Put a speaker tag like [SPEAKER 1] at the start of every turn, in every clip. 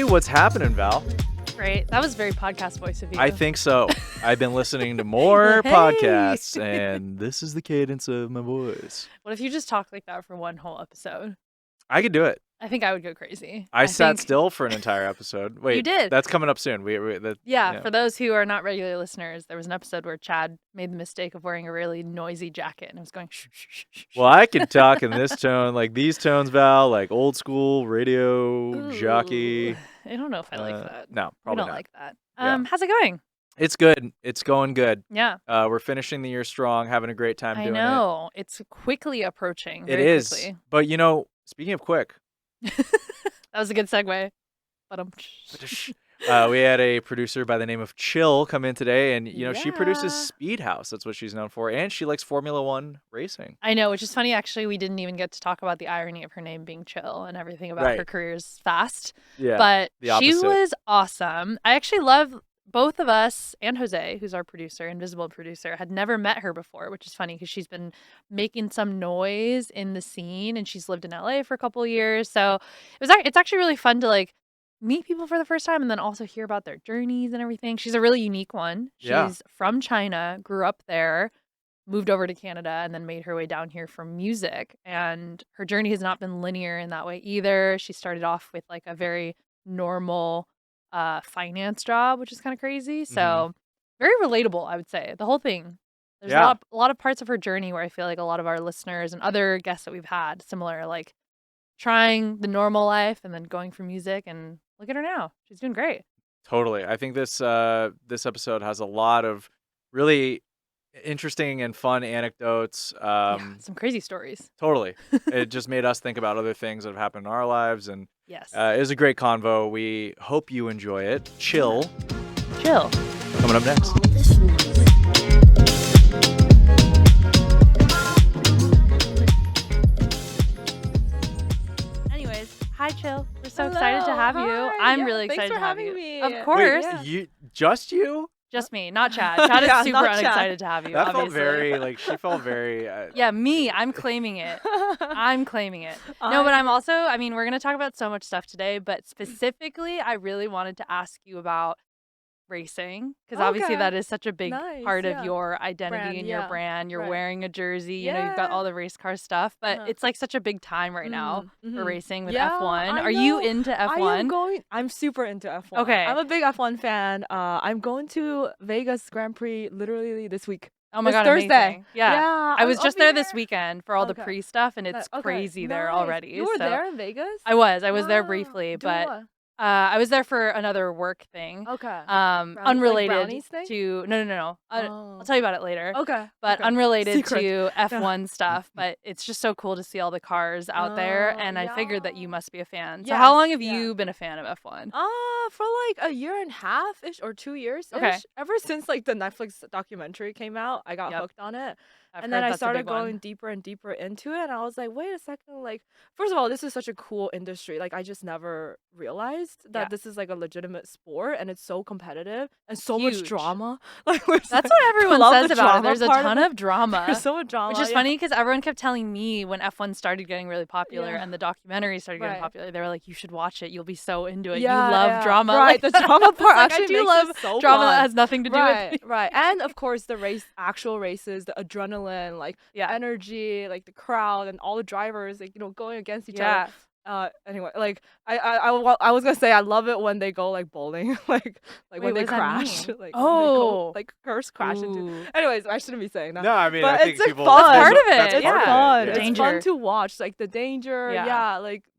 [SPEAKER 1] what's happening, Val?
[SPEAKER 2] Great. That was very podcast voice of you.
[SPEAKER 1] I think so. I've been listening to more podcasts, and this is the cadence of my voice.
[SPEAKER 2] What if you just talked like that for one whole episode?
[SPEAKER 1] I could do it.
[SPEAKER 2] I think I would go crazy.
[SPEAKER 1] I sat still for an entire episode. Wait,
[SPEAKER 2] you did.
[SPEAKER 1] That's coming up soon.
[SPEAKER 2] Yeah, for those who are not regular listeners, there was an episode where Chad made the mistake of wearing a really noisy jacket, and it was going shh, shh, shh, shh.
[SPEAKER 1] Well, I can talk in this tone, like these tones, Val, like old school radio jockey.
[SPEAKER 2] I don't know if I like that.
[SPEAKER 1] No, probably
[SPEAKER 2] not
[SPEAKER 1] not.
[SPEAKER 2] like that.
[SPEAKER 1] Yeah.
[SPEAKER 2] How's it going?
[SPEAKER 1] It's good. It's going good.
[SPEAKER 2] Yeah.
[SPEAKER 1] We're finishing the year strong, having a great time doing it.
[SPEAKER 2] I know. It's quickly approaching.
[SPEAKER 1] It
[SPEAKER 2] very
[SPEAKER 1] is.
[SPEAKER 2] Quickly.
[SPEAKER 1] But, speaking of quick.
[SPEAKER 2] That was a good segue. But
[SPEAKER 1] we had a producer by the name of CHYL come in today, and she produces Speed House. That's what she's known for, and she likes Formula One racing.
[SPEAKER 2] I know, which is funny. Actually, we didn't even get to talk about the irony of her name being CHYL and everything about her career's fast.
[SPEAKER 1] Yeah,
[SPEAKER 2] but she was awesome. I actually love both of us, and Jose, who's our producer, invisible producer, had never met her before, which is funny because she's been making some noise in the scene, and she's lived in LA for a couple of years. So it's actually really fun to meet people for the first time and then also hear about their journeys and everything. She's a really unique one. She's from China, grew up there, moved over to Canada, and then made her way down here for music. And her journey has not been linear in that way either. She started off with a very normal finance job, which is kind of crazy. So very relatable, I would say. The whole thing. There's a lot of parts of her journey where I feel like a lot of our listeners and other guests that we've had similar, trying the normal life and then going for music, and look at her now. She's doing great.
[SPEAKER 1] Totally. I think this episode has a lot of really interesting and fun anecdotes.
[SPEAKER 2] Some crazy stories.
[SPEAKER 1] Totally. It just made us think about other things that have happened in our lives, and
[SPEAKER 2] yes,
[SPEAKER 1] it was a great convo. We hope you enjoy it. CHYL. Coming up next.
[SPEAKER 2] Hi, CHYL. We're so excited to have you. I'm really excited to have you.
[SPEAKER 3] Me.
[SPEAKER 2] Of course.
[SPEAKER 1] Wait, just you?
[SPEAKER 2] Just me, not Chad. Chad is super unexcited to have you.
[SPEAKER 1] That
[SPEAKER 2] obviously.
[SPEAKER 1] felt very, she felt very...
[SPEAKER 2] Yeah, me. I'm claiming it. I'm claiming it. No, but I'm also, we're going to talk about so much stuff today, but specifically, I really wanted to ask you about racing, because obviously that is such a big part of your identity and your brand. You're wearing a jersey, you've got all the race car stuff, but it's such a big time right now for racing with F1. Are you into F1?
[SPEAKER 3] I'm super into F1.
[SPEAKER 2] Okay.
[SPEAKER 3] I'm a big F1 fan. I'm going to Vegas Grand Prix literally this week.
[SPEAKER 2] Oh my God,
[SPEAKER 3] Thursday.
[SPEAKER 2] Amazing. Yeah. I was just there this weekend for all the pre-stuff, and it's crazy there already.
[SPEAKER 3] You were there in Vegas?
[SPEAKER 2] I was there briefly, but I was there for another work thing.
[SPEAKER 3] Okay.
[SPEAKER 2] Unrelated to no. I'll tell you about it later.
[SPEAKER 3] Okay.
[SPEAKER 2] But unrelated to F1 stuff. But it's just so cool to see all the cars out there, and I figured that you must be a fan. So how long have you been a fan of F1?
[SPEAKER 3] For a year and a half ish or 2 years.
[SPEAKER 2] Okay.
[SPEAKER 3] Ever since the Netflix documentary came out, I got hooked on it. And then I started going deeper and deeper into it, and I was like, wait a second, first of all, this is such a cool industry. I just never realized that this is a legitimate sport, and it's so competitive and so much drama.
[SPEAKER 2] That's what everyone says about it. There's a ton of drama.
[SPEAKER 3] There's so much drama.
[SPEAKER 2] Which is funny because everyone kept telling me when F1 started getting really popular and the documentary started getting popular, they were like, you should watch it. You'll be so into it. You love drama.
[SPEAKER 3] Right, the drama part actually
[SPEAKER 2] I do
[SPEAKER 3] makes
[SPEAKER 2] love
[SPEAKER 3] it so
[SPEAKER 2] drama
[SPEAKER 3] fun.
[SPEAKER 2] that has nothing to do with me.
[SPEAKER 3] Right. And of course the actual races, the adrenaline, energy, the crowd and all the drivers, going against each other. Anyway, I was gonna say I love it when they go bowling, when they crash, cars crash into. Anyways, I shouldn't be saying that.
[SPEAKER 1] No, I
[SPEAKER 3] but
[SPEAKER 1] think
[SPEAKER 3] it's
[SPEAKER 1] people.
[SPEAKER 3] Fun.
[SPEAKER 2] That's part of it.
[SPEAKER 3] It's fun. It's fun to watch. The danger.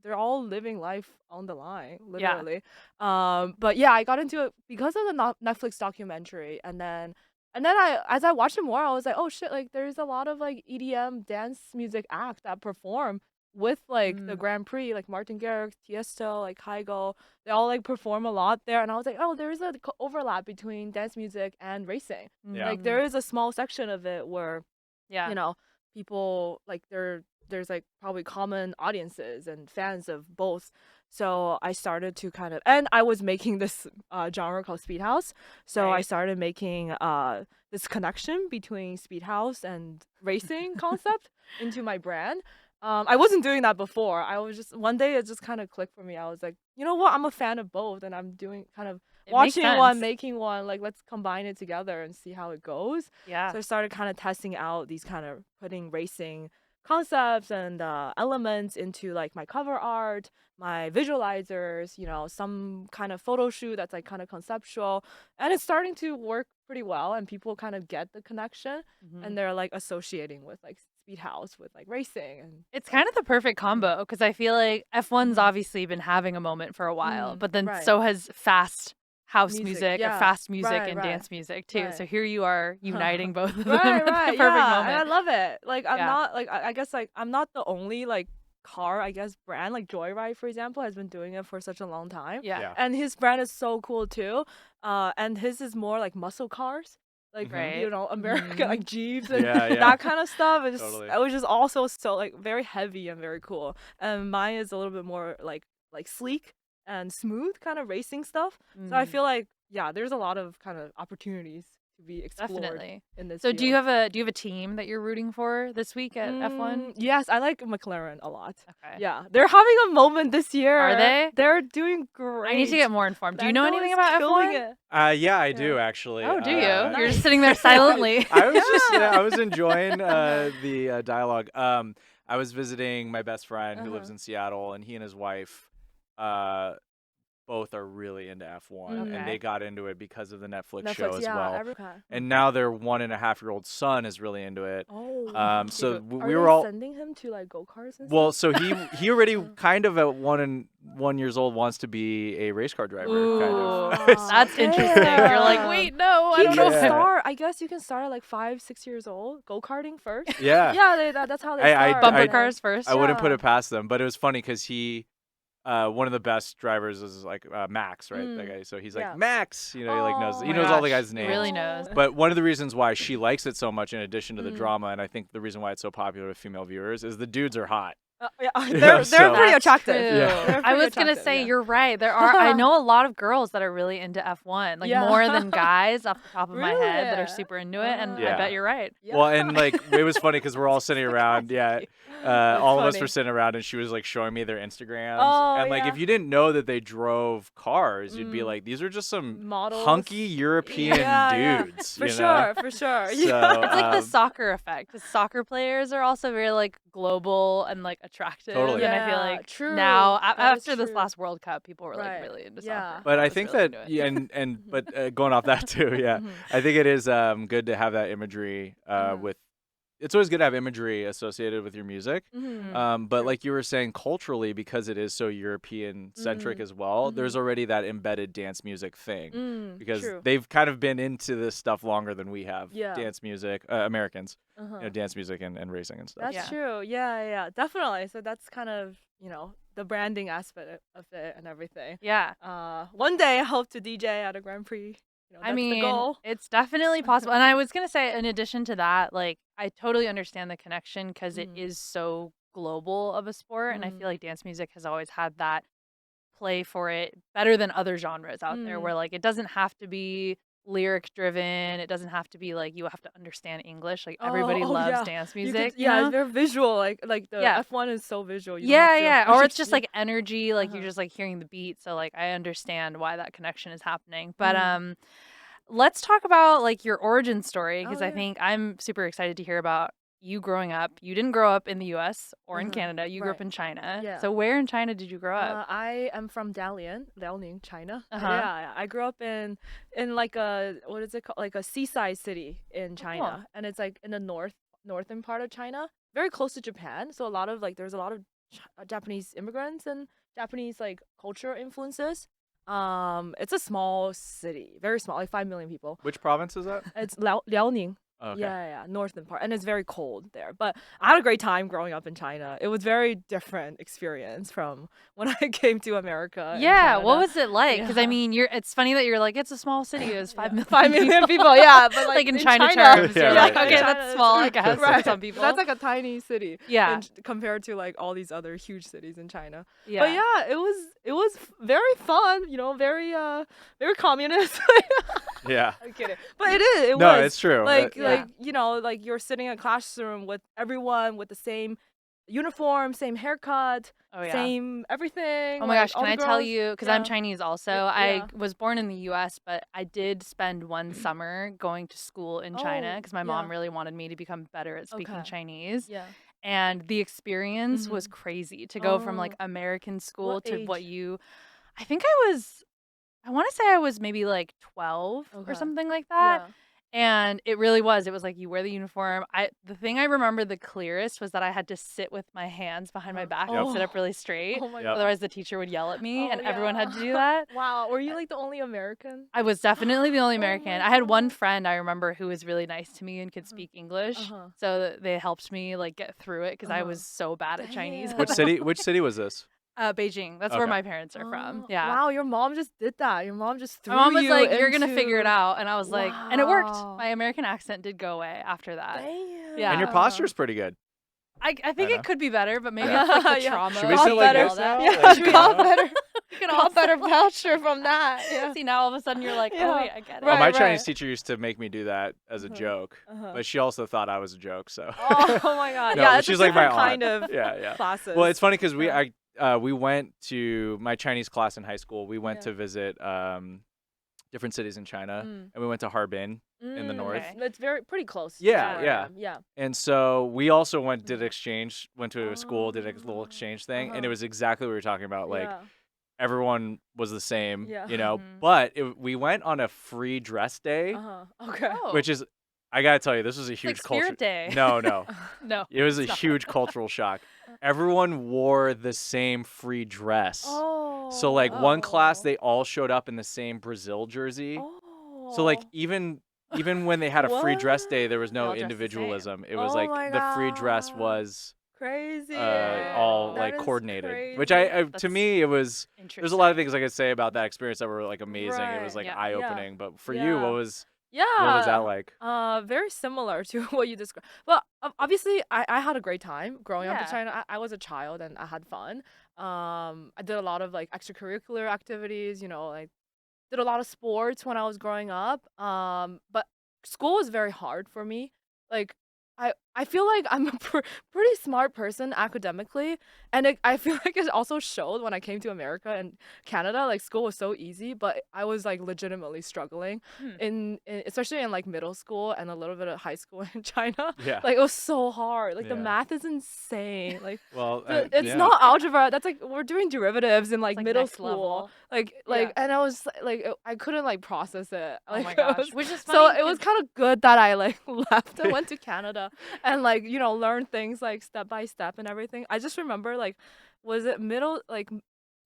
[SPEAKER 3] They're all living life on the line, literally. But I got into it because of the Netflix documentary, and then as I watched it more, I was like, oh shit, there's a lot of EDM dance music acts that perform with the Grand Prix, Martin Garrix, Tiesto, Kygo. They all perform a lot there, and I was like, oh, there is a overlap between dance music and racing. There is a small section of it where people there's probably common audiences and fans of both. So I started to and I was making this genre called Speed House. So I started making this connection between Speed House and racing concept into my brand. I wasn't doing that before. I was just one day it just kind of clicked for me. I was like, you know what? I'm a fan of both, and I'm doing kind of watching one, making one. Like, let's combine it together and see how it goes.
[SPEAKER 2] Yeah.
[SPEAKER 3] So I started kind of testing out these kind of putting racing concepts and elements into like my cover art, my visualizers, you know, some kind of photo shoot that's like kind of conceptual, and it's starting to work pretty well, and people kind of get the connection, and they're like associating with like Speed House with like racing, and
[SPEAKER 2] it's kind of the perfect combo because I feel like F1's obviously been having a moment for a while, but then so has fast house music or fast music and dance music too. So here you are uniting both of them at the perfect moment.
[SPEAKER 3] And I love it. Like I'm not like I guess like I'm not the only like car brand, like Joyride for example has been doing it for such a long time. And his brand is so cool too. And his is more like muscle cars. Like you know, American like Jeeps and that kind of stuff. It was just also so like very heavy and very cool. And mine is a little bit more like sleek and smooth kind of racing stuff. So I feel like there's a lot of kind of opportunities to be explored in this.
[SPEAKER 2] So
[SPEAKER 3] field.
[SPEAKER 2] do you have a team that you're rooting for this week at F1?
[SPEAKER 3] Yes, I like McLaren a lot.
[SPEAKER 2] Okay.
[SPEAKER 3] Yeah, they're having a moment this year.
[SPEAKER 2] Are they?
[SPEAKER 3] They're doing great.
[SPEAKER 2] I need to get more informed. Do you know anything about F1?
[SPEAKER 1] Yeah, I do actually.
[SPEAKER 2] Oh, do you? You're just sitting there silently.
[SPEAKER 1] I was enjoying the dialogue. I was visiting my best friend who lives in Seattle, and he and his wife both are really into F1, and they got into it because of the Netflix show as well. And now their 1.5-year-old son is really into it. So we were all
[SPEAKER 3] sending him to like go-karts and stuff?
[SPEAKER 1] Well, so he already kind of at 1 years old wants to be a race car driver.
[SPEAKER 2] Ooh,
[SPEAKER 1] kind of.
[SPEAKER 2] That's interesting. You're like, wait, no, I don't know.
[SPEAKER 3] Start. I guess you can start at like 5-6 years old, go-karting first.
[SPEAKER 1] Yeah,
[SPEAKER 3] that's how they start.
[SPEAKER 2] Bumper cars first.
[SPEAKER 1] I wouldn't put it past them, but it was funny because he. One of the best drivers is like Max, right? That guy. So he's like Max, you know, he like knows all the guys' names.
[SPEAKER 2] He really knows.
[SPEAKER 1] But one of the reasons why she likes it so much, in addition to the drama, and I think the reason why it's so popular with female viewers, is the dudes are hot.
[SPEAKER 3] They're pretty attractive.
[SPEAKER 2] I was gonna say you're right. There are. I know a lot of girls that are really into F1, like more than guys off the top of my head that are super into it, and I bet you're right.
[SPEAKER 1] Well, and like it was funny because we're all sitting around. All of us were sitting around, and she was like showing me their Instagrams, and like if you didn't know that they drove cars, you'd be like, these are just some
[SPEAKER 3] models,
[SPEAKER 1] hunky European dudes.
[SPEAKER 3] For sure. So,
[SPEAKER 2] it's like the soccer effect. The soccer players are also very like global and like attractive.
[SPEAKER 1] Totally.
[SPEAKER 2] And I feel like now after this last World Cup, people were like really into soccer.
[SPEAKER 1] But I think that but going off that too, I think it is good to have that imagery with. It's always good to have imagery associated with your music. But like you were saying, culturally, because it is so European centric as well, there's already that embedded dance music thing because they've kind of been into this stuff longer than we have. Dance music, Americans, you know, dance music and racing and stuff.
[SPEAKER 3] That's true. Yeah, definitely. So that's kind of, you know, the branding aspect of it and everything. One day I hope to DJ at a Grand Prix. You know,
[SPEAKER 2] I mean, it's definitely possible. And I was going to say, in addition to that, like, I totally understand the connection because it is so global of a sport. And I feel like dance music has always had that play for it better than other genres out there where, like, it doesn't have to be lyric driven. It doesn't have to be like you have to understand English. Like everybody loves dance music.
[SPEAKER 3] It's very visual. Like the F1 is so visual.
[SPEAKER 2] Or it's just like energy. Like you're just like hearing the beat. So like I understand why that connection is happening. But let's talk about like your origin story because I think I'm super excited to hear about you growing up. You didn't grow up in the U.S. or in Canada. You grew up in China. So where in China did you grow up?
[SPEAKER 3] I am from Liaoning, China. I grew up in like a, what is it called? Like a seaside city in China. And it's like in the northern part of China, very close to Japan. So there's a lot of Japanese immigrants and Japanese like cultural influences. It's a small city, very small, like 5 million people.
[SPEAKER 1] Which province is that?
[SPEAKER 3] It's Liaoning.
[SPEAKER 1] Okay.
[SPEAKER 3] Yeah, northern part, and it's very cold there. But I had a great time growing up in China. It was very different experience from when I came to America.
[SPEAKER 2] Yeah, what was it like? Because I mean, it's funny that you're like it's a small city. It's 5 million.
[SPEAKER 3] 5 million people. Yeah, but
[SPEAKER 2] like in China terms, you're like okay,
[SPEAKER 3] China,
[SPEAKER 2] that's small. I guess for some people.
[SPEAKER 3] That's like a tiny city.
[SPEAKER 2] Yeah,
[SPEAKER 3] compared to like all these other huge cities in China. Yeah, but yeah, it was very fun. You know, very communist.
[SPEAKER 1] Yeah,
[SPEAKER 3] I'm kidding, but it is.
[SPEAKER 1] No, it's true.
[SPEAKER 3] Like you know, like you're sitting in a classroom with everyone with the same uniform, same haircut,
[SPEAKER 2] Oh, yeah.
[SPEAKER 3] same everything.
[SPEAKER 2] Oh my
[SPEAKER 3] like,
[SPEAKER 2] gosh,
[SPEAKER 3] all
[SPEAKER 2] can
[SPEAKER 3] the
[SPEAKER 2] I tell
[SPEAKER 3] girls-
[SPEAKER 2] you, because
[SPEAKER 3] yeah.
[SPEAKER 2] I'm Chinese also,
[SPEAKER 3] Yeah.
[SPEAKER 2] I was born in the US, but I did spend one summer going to school in China
[SPEAKER 3] Oh,
[SPEAKER 2] because my mom really wanted me to become better at speaking
[SPEAKER 3] Okay.
[SPEAKER 2] Chinese.
[SPEAKER 3] Yeah.
[SPEAKER 2] And the experience was crazy to go from like American school to what
[SPEAKER 3] age?
[SPEAKER 2] I think I want to say I was maybe like 12 or
[SPEAKER 3] Okay.
[SPEAKER 2] something like that.
[SPEAKER 3] Yeah.
[SPEAKER 2] And it was like you wear the uniform. The thing I remember the clearest was that I had to sit with my hands behind my back and sit up really straight.
[SPEAKER 3] Oh my
[SPEAKER 1] Yep.
[SPEAKER 3] god.
[SPEAKER 2] Otherwise the teacher would yell at me
[SPEAKER 3] Oh,
[SPEAKER 2] and everyone had to
[SPEAKER 3] yeah.
[SPEAKER 2] do that.
[SPEAKER 3] Wow. Were you like the only American?
[SPEAKER 2] I was definitely the only
[SPEAKER 3] Oh my
[SPEAKER 2] American. I had one
[SPEAKER 3] God.
[SPEAKER 2] friend I remember who was really nice to me and could speak English. So they helped me like get through it because I was so bad at Chinese.
[SPEAKER 3] Damn.
[SPEAKER 1] Which city was this?
[SPEAKER 2] Beijing. That's where
[SPEAKER 1] Okay.
[SPEAKER 2] my parents are from.
[SPEAKER 3] Oh,
[SPEAKER 2] Yeah.
[SPEAKER 3] Wow, your mom just did that. Your mom just threw
[SPEAKER 2] My mom was
[SPEAKER 3] you
[SPEAKER 2] like, "You're gonna figure it
[SPEAKER 3] into-
[SPEAKER 2] out," and I was like, and it worked.
[SPEAKER 3] Wow.
[SPEAKER 2] My American accent did go away after that.
[SPEAKER 3] Damn.
[SPEAKER 2] Yeah.
[SPEAKER 1] And your posture's pretty good.
[SPEAKER 2] I think
[SPEAKER 1] know.
[SPEAKER 2] it could be better, but maybe it's like the
[SPEAKER 3] Yeah.
[SPEAKER 2] trauma.
[SPEAKER 1] Should we
[SPEAKER 2] of
[SPEAKER 1] sit like
[SPEAKER 2] all
[SPEAKER 1] this
[SPEAKER 2] that.
[SPEAKER 1] now?
[SPEAKER 3] Yeah,
[SPEAKER 1] Like,
[SPEAKER 3] we all better.
[SPEAKER 2] We can
[SPEAKER 3] Got
[SPEAKER 2] all
[SPEAKER 3] better posture from that. Yeah.
[SPEAKER 2] See, now all of a sudden you're like,
[SPEAKER 3] Yeah.
[SPEAKER 2] oh wait, I get it.
[SPEAKER 1] Oh, my
[SPEAKER 3] Right,
[SPEAKER 1] Chinese
[SPEAKER 3] right.
[SPEAKER 1] teacher used to make me do that as a joke, but she also thought I was a joke. So
[SPEAKER 3] Oh my god.
[SPEAKER 1] No,
[SPEAKER 3] yeah,
[SPEAKER 1] but
[SPEAKER 3] it's
[SPEAKER 1] she's
[SPEAKER 3] a
[SPEAKER 1] like my
[SPEAKER 3] different kind
[SPEAKER 1] aunt.
[SPEAKER 3] of
[SPEAKER 1] yeah.
[SPEAKER 3] classes.
[SPEAKER 1] Well, it's funny because we
[SPEAKER 3] Yeah.
[SPEAKER 1] we went to my Chinese class in high school. We went
[SPEAKER 3] Yeah.
[SPEAKER 1] to visit different cities in China,
[SPEAKER 3] Mm.
[SPEAKER 1] and we went to Harbin in the north.
[SPEAKER 2] Okay.
[SPEAKER 3] It's pretty close. to
[SPEAKER 1] Yeah,
[SPEAKER 3] where I
[SPEAKER 1] yeah.
[SPEAKER 3] am. Yeah.
[SPEAKER 1] And so we also went
[SPEAKER 3] Mm-hmm.
[SPEAKER 1] went to a school, did a little exchange thing, and it
[SPEAKER 3] Uh-huh.
[SPEAKER 1] was exactly what we were talking about. Like
[SPEAKER 3] Yeah.
[SPEAKER 1] everyone was the same,
[SPEAKER 3] Yeah.
[SPEAKER 2] Mhm.
[SPEAKER 1] But we went on a free dress day,
[SPEAKER 3] Okay.
[SPEAKER 2] Oh.
[SPEAKER 1] which is, I gotta tell you, this was a
[SPEAKER 2] It's
[SPEAKER 1] huge
[SPEAKER 2] like
[SPEAKER 1] culture.
[SPEAKER 2] Spirit Day.
[SPEAKER 1] No,
[SPEAKER 2] No.
[SPEAKER 1] it was a
[SPEAKER 2] it's not.
[SPEAKER 1] huge cultural shock. Everyone wore the same free dress.
[SPEAKER 3] Oh.
[SPEAKER 1] So like one class,
[SPEAKER 3] oh.
[SPEAKER 1] they all showed up in the same Brazil jersey.
[SPEAKER 3] Oh.
[SPEAKER 1] So like even when they had a free dress day, there was
[SPEAKER 2] They
[SPEAKER 1] no
[SPEAKER 2] all dressed the same.
[SPEAKER 1] individualism. It was
[SPEAKER 3] Oh
[SPEAKER 1] like
[SPEAKER 3] my
[SPEAKER 1] the free dress
[SPEAKER 3] God.
[SPEAKER 1] was
[SPEAKER 3] Crazy.
[SPEAKER 1] all
[SPEAKER 3] That
[SPEAKER 1] like
[SPEAKER 3] is
[SPEAKER 1] coordinated, which
[SPEAKER 3] crazy.
[SPEAKER 1] to
[SPEAKER 2] That's
[SPEAKER 1] me it was. There's a lot of things I could say about that experience that were like amazing. It was
[SPEAKER 3] Right.
[SPEAKER 1] like
[SPEAKER 2] Yeah.
[SPEAKER 1] eye opening. But for you,
[SPEAKER 3] Yeah.
[SPEAKER 1] what was
[SPEAKER 3] Yeah.
[SPEAKER 1] that like?
[SPEAKER 3] Very similar to what you described. Well, obviously, I had a great time growing up in
[SPEAKER 2] Yeah.
[SPEAKER 3] China. I was a child and I had fun. I did a lot of like extracurricular activities. Like did a lot of sports when I was growing up. But school was very hard for me. Like I feel like I'm a pretty smart person academically, and I feel like it also showed when I came to America and Canada. Like school was so easy, but I was like legitimately struggling especially in like middle school and a little bit of high school in China.
[SPEAKER 1] Yeah.
[SPEAKER 3] Like it was so hard. Like the
[SPEAKER 1] Yeah.
[SPEAKER 3] math is insane. Like
[SPEAKER 1] Well,
[SPEAKER 3] it's
[SPEAKER 1] yeah.
[SPEAKER 3] not algebra. That's like we're doing derivatives in like
[SPEAKER 2] It's, like,
[SPEAKER 3] middle
[SPEAKER 2] next
[SPEAKER 3] school.
[SPEAKER 2] level.
[SPEAKER 3] Like
[SPEAKER 2] Yeah.
[SPEAKER 3] and I was like I couldn't like process it.
[SPEAKER 2] Oh
[SPEAKER 3] Like,
[SPEAKER 2] my
[SPEAKER 3] it
[SPEAKER 2] gosh.
[SPEAKER 3] was-
[SPEAKER 2] Which is
[SPEAKER 3] so
[SPEAKER 2] funny
[SPEAKER 3] it was
[SPEAKER 2] 'cause-
[SPEAKER 3] kind of good that I like left and went to Canada and like learned things like step by step and everything. I just remember like was it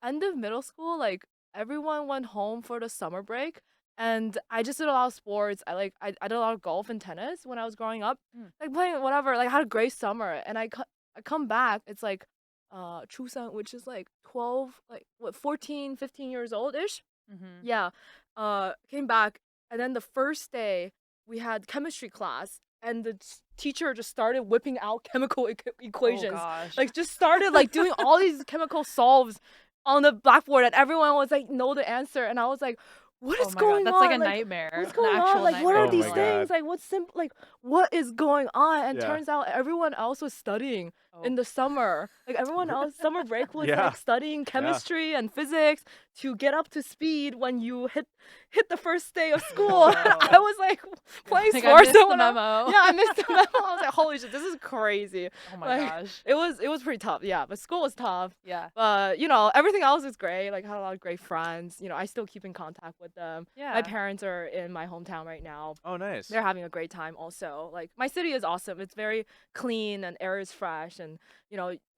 [SPEAKER 3] end of middle school, like everyone went home for the summer break and I just did a lot of sports. I did a lot of golf and tennis when I was growing up. Like playing whatever. Like I had a great summer and I come back, it's like Chuseok, which is like 12, like what 14, 15 years old ish.
[SPEAKER 2] Mhm.
[SPEAKER 3] Yeah. Came back and then the first day we had chemistry class and the teacher just started whipping out chemical equations.
[SPEAKER 2] Oh gosh.
[SPEAKER 3] Like just started like doing all these chemical solves on the blackboard and everyone was like know the answer and I was like, what
[SPEAKER 2] Oh
[SPEAKER 3] is
[SPEAKER 2] my God,
[SPEAKER 3] going
[SPEAKER 2] that's
[SPEAKER 3] on?
[SPEAKER 2] like a nightmare.
[SPEAKER 3] What's
[SPEAKER 2] an
[SPEAKER 3] going
[SPEAKER 2] actual
[SPEAKER 3] on? Like what
[SPEAKER 2] nightmare.
[SPEAKER 3] are
[SPEAKER 1] Oh
[SPEAKER 3] these
[SPEAKER 1] my
[SPEAKER 3] things?
[SPEAKER 1] God.
[SPEAKER 3] Like what's like what is going on? And
[SPEAKER 1] Yeah.
[SPEAKER 3] turns out everyone else was studying in
[SPEAKER 2] Oh.
[SPEAKER 3] the summer. Like everyone else summer break was
[SPEAKER 1] Yeah.
[SPEAKER 3] like studying chemistry and physics to get up to speed when you hit the first day of school. I was like playing
[SPEAKER 2] Like, I
[SPEAKER 3] sports
[SPEAKER 2] missed the
[SPEAKER 3] and whatever.
[SPEAKER 2] memo.
[SPEAKER 3] Yeah, I missed the memo. I was like, holy shit, this is crazy.
[SPEAKER 2] Oh my
[SPEAKER 3] Like,
[SPEAKER 2] gosh.
[SPEAKER 3] It was pretty tough, yeah. But school was tough.
[SPEAKER 2] Yeah.
[SPEAKER 3] But everything else is great. Like I had a lot of great friends. I still keep in contact with them.
[SPEAKER 2] Yeah.
[SPEAKER 3] My parents are in my hometown right now.
[SPEAKER 1] Oh, nice.
[SPEAKER 3] They're having a great time also. Like my city is awesome. It's very clean and air is fresh and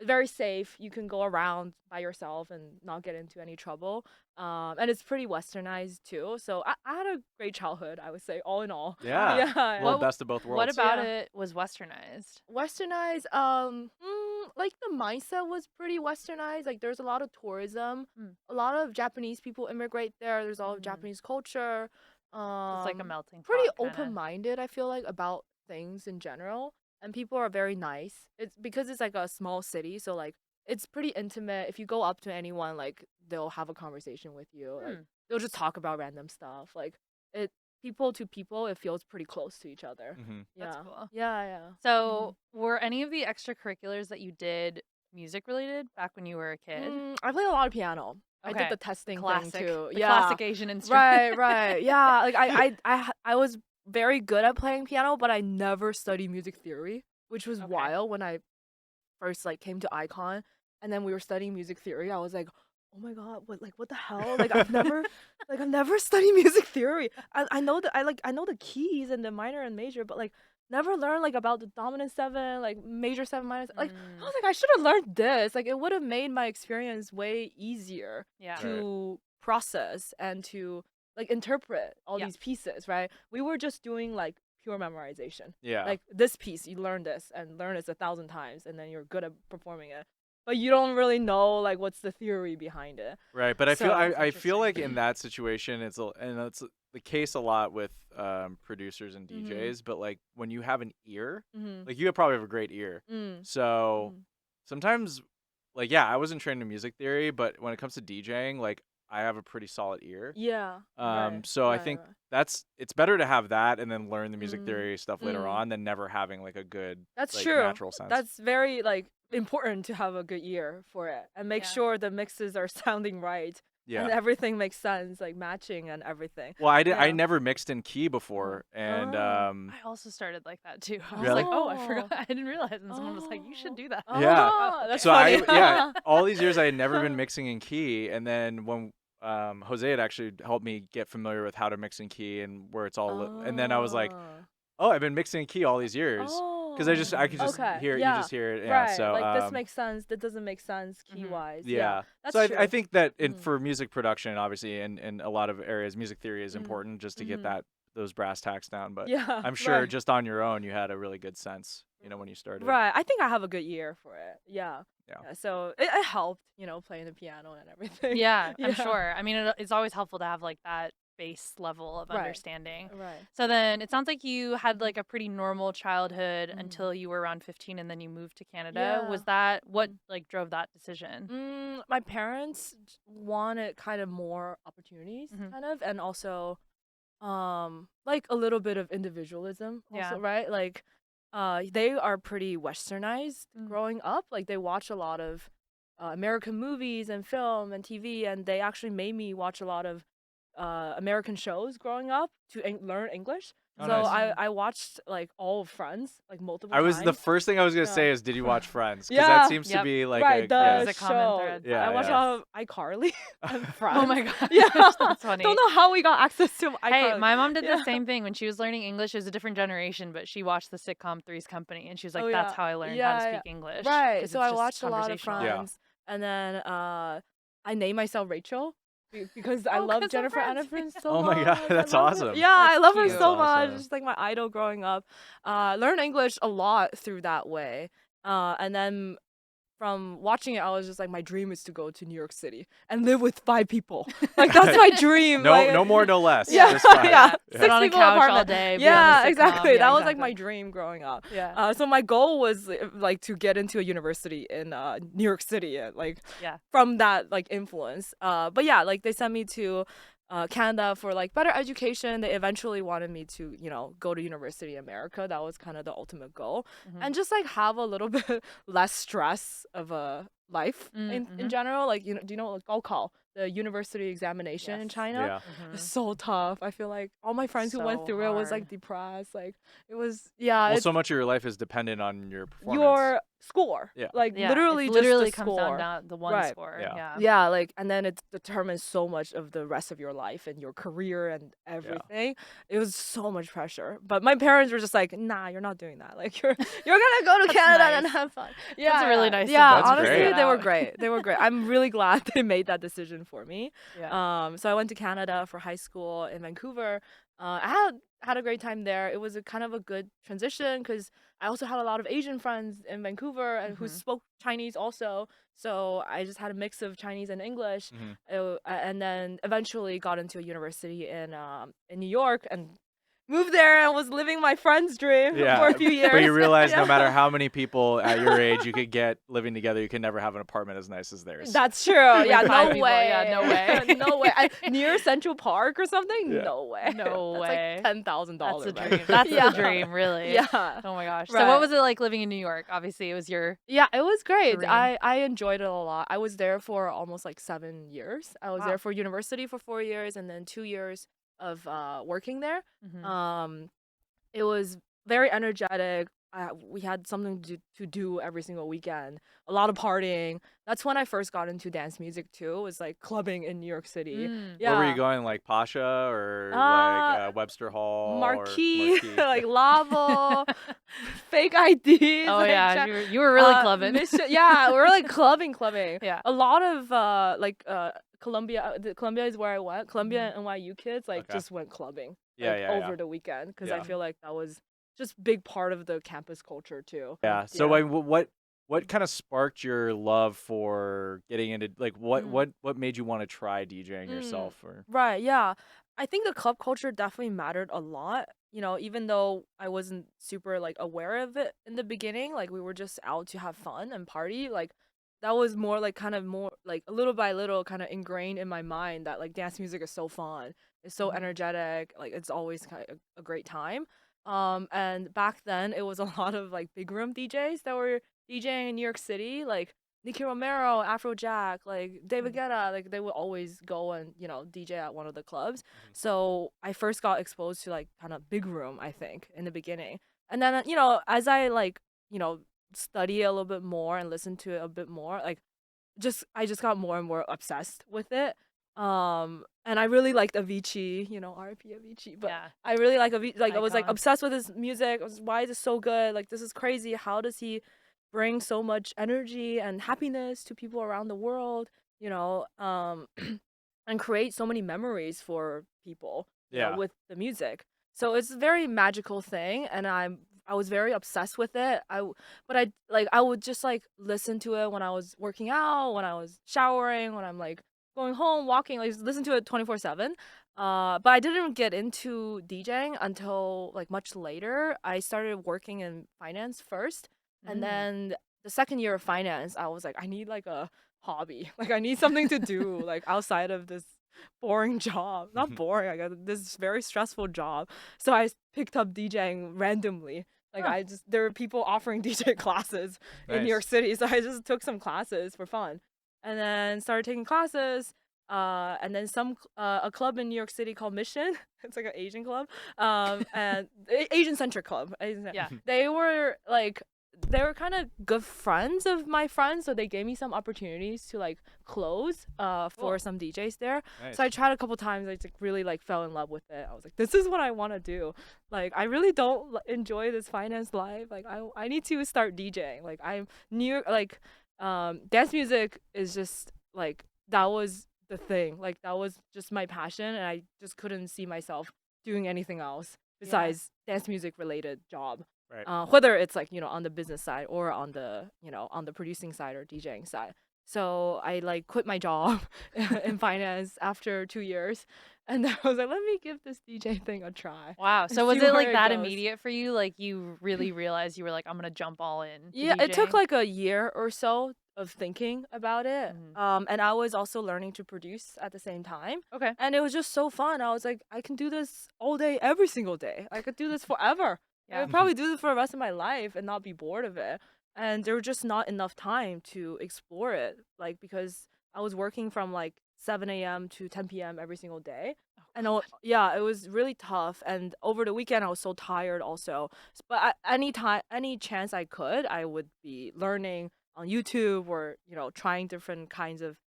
[SPEAKER 3] very safe. You can go around by yourself and not get into any trouble. And it's pretty westernized too. So I had a great childhood, I would say, all in all.
[SPEAKER 1] Yeah.
[SPEAKER 3] Yeah.
[SPEAKER 1] Well, best of both worlds.
[SPEAKER 2] What about
[SPEAKER 3] Yeah.
[SPEAKER 2] it was westernized?
[SPEAKER 3] Westernized, like the mindset was pretty westernized. Like there's a lot of tourism. A lot of Japanese people immigrate there. There's all of Japanese culture.
[SPEAKER 2] It's like a melting pot.
[SPEAKER 3] Pretty
[SPEAKER 2] kinda.
[SPEAKER 3] open-minded, I feel like, about things in general. And people are very nice. It's because it's like a small city, so like it's pretty intimate. If you go up to anyone, like they'll have a conversation with you. Like they'll just talk about random stuff. Like people to people, it feels pretty close to each other.
[SPEAKER 2] That's cool.
[SPEAKER 3] Yeah.
[SPEAKER 2] So, were any of the extracurriculars that you did music related back when you were a kid?
[SPEAKER 3] I played a lot of piano. I
[SPEAKER 2] Okay.
[SPEAKER 3] did the testing
[SPEAKER 2] Classic.
[SPEAKER 3] thing too.
[SPEAKER 2] The
[SPEAKER 3] Yeah.
[SPEAKER 2] classic Asian instrument.
[SPEAKER 3] Right. Yeah. Like I was very good at playing piano, but I never studied music theory, which was wild when I first like came to icon, and then we were studying music theory. I was like, oh my god, what the hell? Like I've never studied music theory. I know that I know the keys and the minor and major, but like never learned like about the dominant seven, like major seven minor. Like I was like, I should have learned this. Like it would have made my experience way easier to process and to like interpret all these pieces, right? We were just doing like pure memorization.
[SPEAKER 1] Yeah.
[SPEAKER 3] Like this piece, you learn this and learn this 1,000 times, and then you're good at performing it. But you don't really know like what's the theory behind it.
[SPEAKER 1] Right, but I feel like in that situation it's the case a lot with producers and DJs, but like when you have an ear, like you probably have a great ear. So sometimes like I wasn't trained in music theory, but when it comes to DJing, like I have a pretty solid ear.
[SPEAKER 3] Yeah.
[SPEAKER 1] So I think it's better to have that and then learn the music theory stuff later on than never having like a good
[SPEAKER 3] That's
[SPEAKER 1] like,
[SPEAKER 3] true.
[SPEAKER 1] natural sense.
[SPEAKER 3] That's very like important to have a good ear for it and make sure the mixes are sounding right. And everything makes sense, like matching and everything.
[SPEAKER 1] Well, I never mixed in key before, and
[SPEAKER 2] I also started like that too. I was like, oh, I forgot, I didn't realize, and someone was like, you should do that.
[SPEAKER 3] That's
[SPEAKER 1] so
[SPEAKER 3] funny.
[SPEAKER 1] All these years I had never been mixing in key, and then when Jose had actually helped me get familiar with how to mix in key and where it's all, and then I was like, oh, I've been mixing in key all these years. Because I could just hear it, you just hear it. Yeah,
[SPEAKER 3] right.
[SPEAKER 1] so
[SPEAKER 3] like this makes sense. That doesn't make sense key wise.
[SPEAKER 1] Yeah.
[SPEAKER 3] That's
[SPEAKER 1] so
[SPEAKER 3] true.
[SPEAKER 1] I think that for music production, obviously, in a lot of areas, music theory is important just to get those brass tacks down. But I'm sure just on your own, you had a really good sense, when you started.
[SPEAKER 3] Right. I think I have a good ear for it. Yeah. So it helped, playing the piano and everything.
[SPEAKER 2] Yeah, I'm sure. I mean, it's always helpful to have like that base level of understanding.
[SPEAKER 3] Right.
[SPEAKER 2] So then it sounds like you had like a pretty normal childhood until you were around 15 and then you moved to Canada.
[SPEAKER 3] Yeah.
[SPEAKER 2] Was that what like drove that decision?
[SPEAKER 3] My parents wanted kind of more opportunities kind of, and also like a little bit of individualism also, right? Like they are pretty westernized growing up. Like they watch a lot of American movies and film and TV, and they actually made me watch a lot of American shows growing up to learn English.
[SPEAKER 1] Oh,
[SPEAKER 3] so
[SPEAKER 1] nice.
[SPEAKER 3] I watched like all of Friends like multiple times.
[SPEAKER 1] The first thing I was gonna say is, did you watch Friends? Because that seems to be like
[SPEAKER 3] the
[SPEAKER 2] a common thread.
[SPEAKER 3] I watched a lot of iCarly and Friends.
[SPEAKER 2] Oh my god,
[SPEAKER 3] yeah,
[SPEAKER 2] that's funny.
[SPEAKER 3] Don't know how we got access to iCarly.
[SPEAKER 2] Hey, my mom did the same thing when she was learning English. It was a different generation, but she watched the sitcom Three's Company, and she was like, "That's how I learned how to speak English."
[SPEAKER 3] Right. So I watched a lot of Friends, and then I named myself Rachel. Because I love Jennifer Aniston so much.
[SPEAKER 1] Oh my god, that's awesome.
[SPEAKER 3] Yeah, I love her
[SPEAKER 2] cute.
[SPEAKER 3] so much.
[SPEAKER 1] Awesome.
[SPEAKER 3] She's like my idol growing up. Learned English a lot through that way. And then from watching it, I was just like, my dream is to go to New York City and live with 5 people. Like that's my dream.
[SPEAKER 1] No more, no less.
[SPEAKER 3] Yeah,
[SPEAKER 1] Just 5.
[SPEAKER 3] yeah.
[SPEAKER 2] Sit
[SPEAKER 3] 6
[SPEAKER 2] on a
[SPEAKER 3] people
[SPEAKER 2] couch
[SPEAKER 3] apartment.
[SPEAKER 2] all day.
[SPEAKER 3] Yeah, exactly.
[SPEAKER 2] Yeah,
[SPEAKER 3] that was like my dream growing up.
[SPEAKER 2] Yeah.
[SPEAKER 3] So my goal was like to get into a university in New York City, from that like influence. But yeah, like they sent me to Canada for like better education. They eventually wanted me to, go to university in America. That was kind of the ultimate goal, and just like have a little bit less stress of a life in general. Like do you know like Gaokao, the university examination in China?
[SPEAKER 1] Yeah.
[SPEAKER 3] It's so tough. I feel like all my friends who went through it was like depressed. Like it was
[SPEAKER 1] Well, so much of your life is dependent on your performance.
[SPEAKER 3] your score.
[SPEAKER 1] Yeah.
[SPEAKER 3] Like
[SPEAKER 2] Yeah,
[SPEAKER 3] literally
[SPEAKER 2] it
[SPEAKER 3] just
[SPEAKER 2] literally
[SPEAKER 3] the
[SPEAKER 2] comes
[SPEAKER 3] score.
[SPEAKER 2] down to the one
[SPEAKER 3] Right.
[SPEAKER 2] score.
[SPEAKER 1] Yeah.
[SPEAKER 3] Yeah, like, and then it determines so much of the rest of your life and your career and everything. It was so much pressure. But my parents were just like, nah, you're not doing that. Like, you're gonna go to Canada and
[SPEAKER 2] nice.
[SPEAKER 3] have fun.
[SPEAKER 2] That's really nice of
[SPEAKER 3] Yeah,
[SPEAKER 2] them
[SPEAKER 1] to
[SPEAKER 3] honestly,
[SPEAKER 1] figure it
[SPEAKER 3] they were
[SPEAKER 2] out.
[SPEAKER 3] great. They were great. I'm really glad they made that decision for me.
[SPEAKER 2] Yeah.
[SPEAKER 3] So I went to Canada for high school in Vancouver. I had a great time there. It was a kind of a good transition because I also had a lot of Asian friends in Vancouver and who spoke Chinese also. So I just had a mix of Chinese and English, and then eventually got into a university in New York, and moved there and was living my friend's dream for a few years.
[SPEAKER 1] But you realize no matter how many people at your age you could get living together, you can never have an apartment as nice as theirs.
[SPEAKER 3] That's true. Yeah, no
[SPEAKER 2] people.
[SPEAKER 3] way.
[SPEAKER 2] Yeah, no way.
[SPEAKER 3] No way. Near Central Park or something?
[SPEAKER 1] Yeah.
[SPEAKER 3] No way.
[SPEAKER 2] No way.
[SPEAKER 3] That's like $10,000.
[SPEAKER 2] That's a dream. That's the dream, really.
[SPEAKER 3] Yeah.
[SPEAKER 2] Oh my gosh.
[SPEAKER 3] Right.
[SPEAKER 2] So what was it like living in New York? Obviously, it was your
[SPEAKER 3] Yeah, it was great.
[SPEAKER 2] dream.
[SPEAKER 3] I enjoyed it a lot. I was there for almost like 7 years. I was
[SPEAKER 2] Wow.
[SPEAKER 3] there for university for 4 years and then 2 years of working there.
[SPEAKER 2] Mhm.
[SPEAKER 3] It was very energetic. We had something to do every single weekend. A lot of partying. That's when I first got into dance music too. It was like clubbing in New York City. Yeah.
[SPEAKER 1] Where were you going? Like Pasha or like Webster Hall?
[SPEAKER 3] Marquee,
[SPEAKER 1] Or
[SPEAKER 3] like Lavo, fake IDs.
[SPEAKER 2] Oh
[SPEAKER 3] like,
[SPEAKER 2] yeah, you were really clubbing.
[SPEAKER 3] Yeah, we were like clubbing.
[SPEAKER 2] Yeah.
[SPEAKER 3] A lot of Columbia. Columbia is where I went. Columbia and NYU kids just went clubbing. Over the weekend because I feel like that was just big part of the campus culture too.
[SPEAKER 1] Yeah. So what kind of sparked your love for getting into like what made you want to try DJing yourself or
[SPEAKER 3] Right, yeah. I think the club culture definitely mattered a lot. You know, even though I wasn't super like aware of it in the beginning, like we were just out to have fun and party, like that was more like kind of more like a little by little kind of ingrained in my mind that like dance music is so fun. It's so energetic, like it's always kind of a great time. And back then it was a lot of like big room DJs that were DJing in New York City, like Nicky Romero, Afrojack, like David Guetta, like they would always go and, you know, DJ at one of the clubs. So I first got exposed to like kind of big room, I think, in the beginning. And then, you know, as I like, you know, study a little bit more and listen to it a bit more, like I just got more and more obsessed with it. And I really liked Avicii, you know, R.I.P. Avicii, but
[SPEAKER 2] Yeah.
[SPEAKER 3] I really like Avicii. Like I was like
[SPEAKER 2] Icon.
[SPEAKER 3] obsessed with his music. I was, why is it so good? Like this is crazy. How does he bring so much energy and happiness to people around the world? You know, and create so many memories for people. You know, with the music. So it's a very magical thing, and I was very obsessed with it. I would just like listen to it when I was working out, when I was showering, when I'm like going home, walking, like listen to it 24/7. But I didn't get into DJing until like much later. I started working in finance first, and then the second year of finance, I was like, I need like a hobby. Like I need something to do like outside of this boring job. Not boring. I got this very stressful job. So I picked up DJing randomly. Like there were people offering DJ classes in New York City, so I just took some classes for fun, and then started taking classes. And then a club in New York City called Mission. It's like an Asian club, and Asian centric club.
[SPEAKER 2] Yeah.
[SPEAKER 3] They were kind of good friends of my friends, so they gave me some opportunities to like close for some DJs there. So I tried a couple times. I just really like fell in love with it. I was like, this is what I want to do. Like I really don't enjoy this finance life. Like I need to start DJing. Like I'm near like dance music is just like that was the thing. Like that was just my passion, and I just couldn't see myself doing anything else besides dance music related job.
[SPEAKER 1] Right.
[SPEAKER 3] Whether it's like, you know, on the business side or on the, you know, on the producing side or DJing side. So I like quit my job in finance after 2 years, and then I was like, let me give this DJ thing a try.
[SPEAKER 2] Wow. So
[SPEAKER 3] and
[SPEAKER 2] was
[SPEAKER 3] see
[SPEAKER 2] it
[SPEAKER 3] where
[SPEAKER 2] like that
[SPEAKER 3] goes.
[SPEAKER 2] immediate for you? Like you really realized you were like, I'm gonna jump all in. To
[SPEAKER 3] Yeah, it took
[SPEAKER 2] DJing?
[SPEAKER 3] like a year or so of thinking about it. And I was also learning to produce at the same time.
[SPEAKER 2] Okay.
[SPEAKER 3] And it was just so fun. I was like, I can do this all day, every single day. I could do this forever. I
[SPEAKER 2] Yeah.
[SPEAKER 3] would probably do this for the rest of my life and not be bored of it. And there was just not enough time to explore it, like because I was working from like 7 a.m. to 10 p.m. every single day. And it was really tough. And over the weekend, I was so tired also. But any chance I could, I would be learning on YouTube or, you know,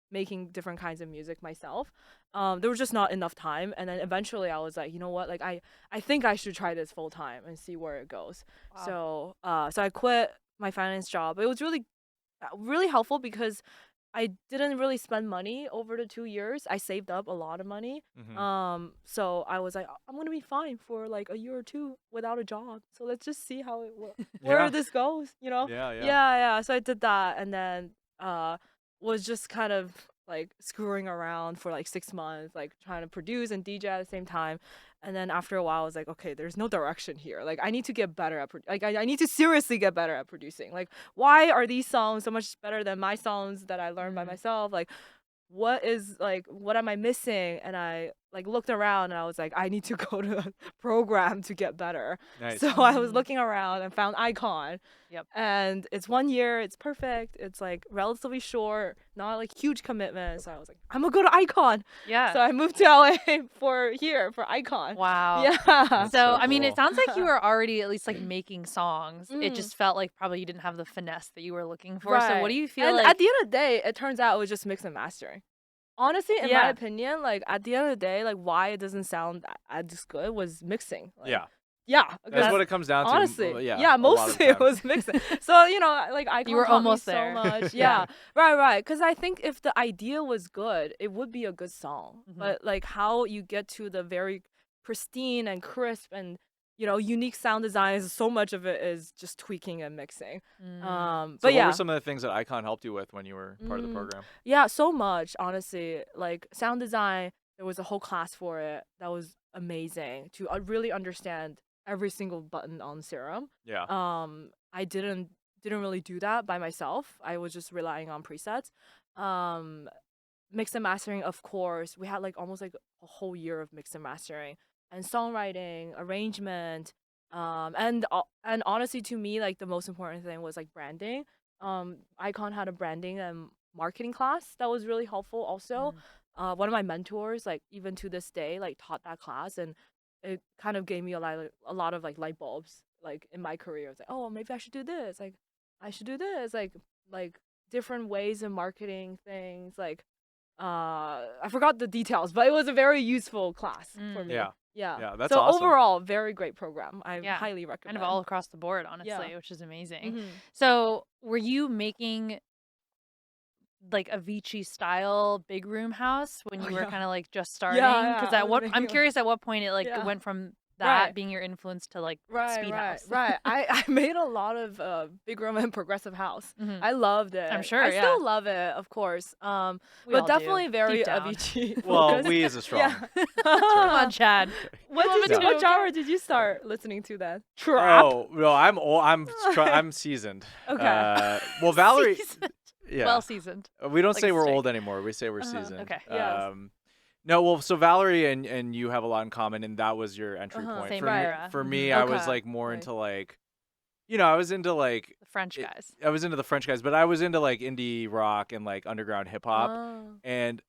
[SPEAKER 3] making different kinds of music myself. There was just not enough time, and then eventually I was like, you know what, like I think I should try this full time and see where it goes.
[SPEAKER 2] Wow.
[SPEAKER 3] So I quit my finance job. It was really helpful because I didn't really spend money over the 2 years. I saved up a lot of money. So I was like, I'm gonna be fine for like a year or two without a job. So let's just see how where this goes, you know?
[SPEAKER 1] Yeah.
[SPEAKER 3] Yeah. So I did that, and then was just kind of like screwing around for like 6 months, like trying to produce and DJ at the same time. And then after a while, I was like, okay, there's no direction here. Like, I need to get better at I need to seriously get better at producing. Like, why are these songs so much better than my songs that I learned by myself? Like, what am I missing? And I like looked around and I was like, I need to go to a program to get better.
[SPEAKER 1] Nice.
[SPEAKER 3] So I was looking around and found Icon.
[SPEAKER 2] Yep.
[SPEAKER 3] And it's 1 year, it's perfect. It's like relatively short, not like huge commitment. So I was like, I'm gonna go to Icon.
[SPEAKER 2] Yeah.
[SPEAKER 3] So I moved to LA for Icon.
[SPEAKER 2] Wow.
[SPEAKER 3] Yeah.
[SPEAKER 2] So, I mean,
[SPEAKER 1] cool.
[SPEAKER 2] it sounds like you were already at least like making songs. It just felt like probably you didn't have the finesse that you were looking for. So what do you feel
[SPEAKER 3] and
[SPEAKER 2] like?
[SPEAKER 3] at the end of the day, it turns out it was just mix and mastering. Honestly, in my opinion, like at the end of the day, like why it doesn't sound as good was mixing. Like, yeah.
[SPEAKER 1] That's what it comes down to.
[SPEAKER 3] Honestly,
[SPEAKER 1] yeah,
[SPEAKER 3] mostly it was mixing. So like Icon
[SPEAKER 2] You were
[SPEAKER 3] taught
[SPEAKER 2] almost
[SPEAKER 3] me
[SPEAKER 2] there.
[SPEAKER 3] so much. Yeah, right. Because I think if the idea was good, it would be a good song. But like how you get to the very pristine and crisp and unique sound designs, so much of it is just tweaking and mixing.
[SPEAKER 1] So
[SPEAKER 3] but
[SPEAKER 1] what were some of the things that Icon helped you with when you were part of the program?
[SPEAKER 3] Yeah, so much, honestly. Like sound design, there was a whole class for it that was amazing to really understand every single button on Serum.
[SPEAKER 1] Yeah.
[SPEAKER 3] I didn't really do that by myself. I was just relying on presets. Mix and mastering, of course. We had like almost like a whole year of mix and mastering and songwriting, arrangement, and honestly, to me, like the most important thing was like branding. Icon had a branding and marketing class that was really helpful. Also, one of my mentors, like even to this day, like taught that class, and it kind of gave me a lot of like light bulbs, like in my career. It's like, oh, maybe I should do this. Like, I should do this. Like different ways of marketing things. Like, I forgot the details, but it was a very useful class for me. Yeah,
[SPEAKER 1] that's
[SPEAKER 3] so
[SPEAKER 1] awesome.
[SPEAKER 3] Overall, very great program. I highly recommend.
[SPEAKER 2] Kind of all across the board, honestly, which is amazing.
[SPEAKER 3] Mhm.
[SPEAKER 2] So, were you making like Avicii style big room house when you were kind of like just starting? Because I'm curious at what point it like went from that being your influence to like speed house.
[SPEAKER 3] Right. I made a lot of big room and progressive house. I loved it.
[SPEAKER 2] I'm sure.
[SPEAKER 3] I still love it, of course.
[SPEAKER 2] We all
[SPEAKER 3] but definitely
[SPEAKER 2] do,
[SPEAKER 3] very
[SPEAKER 2] deep down.
[SPEAKER 3] Avicii.
[SPEAKER 1] Well, we is a strong.
[SPEAKER 2] Come on, Chad.
[SPEAKER 3] What genre did you start listening to then? Trap.
[SPEAKER 1] Oh no, I'm old. I'm seasoned.
[SPEAKER 3] Okay.
[SPEAKER 1] Well, Valerie.
[SPEAKER 2] Seasoned.
[SPEAKER 1] Yeah.
[SPEAKER 2] Well seasoned.
[SPEAKER 1] We don't
[SPEAKER 2] Like
[SPEAKER 1] say
[SPEAKER 2] a
[SPEAKER 1] we're
[SPEAKER 2] steak.
[SPEAKER 1] old anymore. We say we're seasoned.
[SPEAKER 2] Okay.
[SPEAKER 3] Yes.
[SPEAKER 1] No, well, so Valerie and you have a lot in common, and that was your entry point.
[SPEAKER 2] Same
[SPEAKER 1] for
[SPEAKER 2] era.
[SPEAKER 1] me, for me, I was
[SPEAKER 3] Okay.
[SPEAKER 1] like more
[SPEAKER 3] Right.
[SPEAKER 1] into like, I was into like
[SPEAKER 2] The French guys.
[SPEAKER 1] I was into the French guys, but I was into like indie rock and like underground hip hop
[SPEAKER 3] Oh.
[SPEAKER 1] and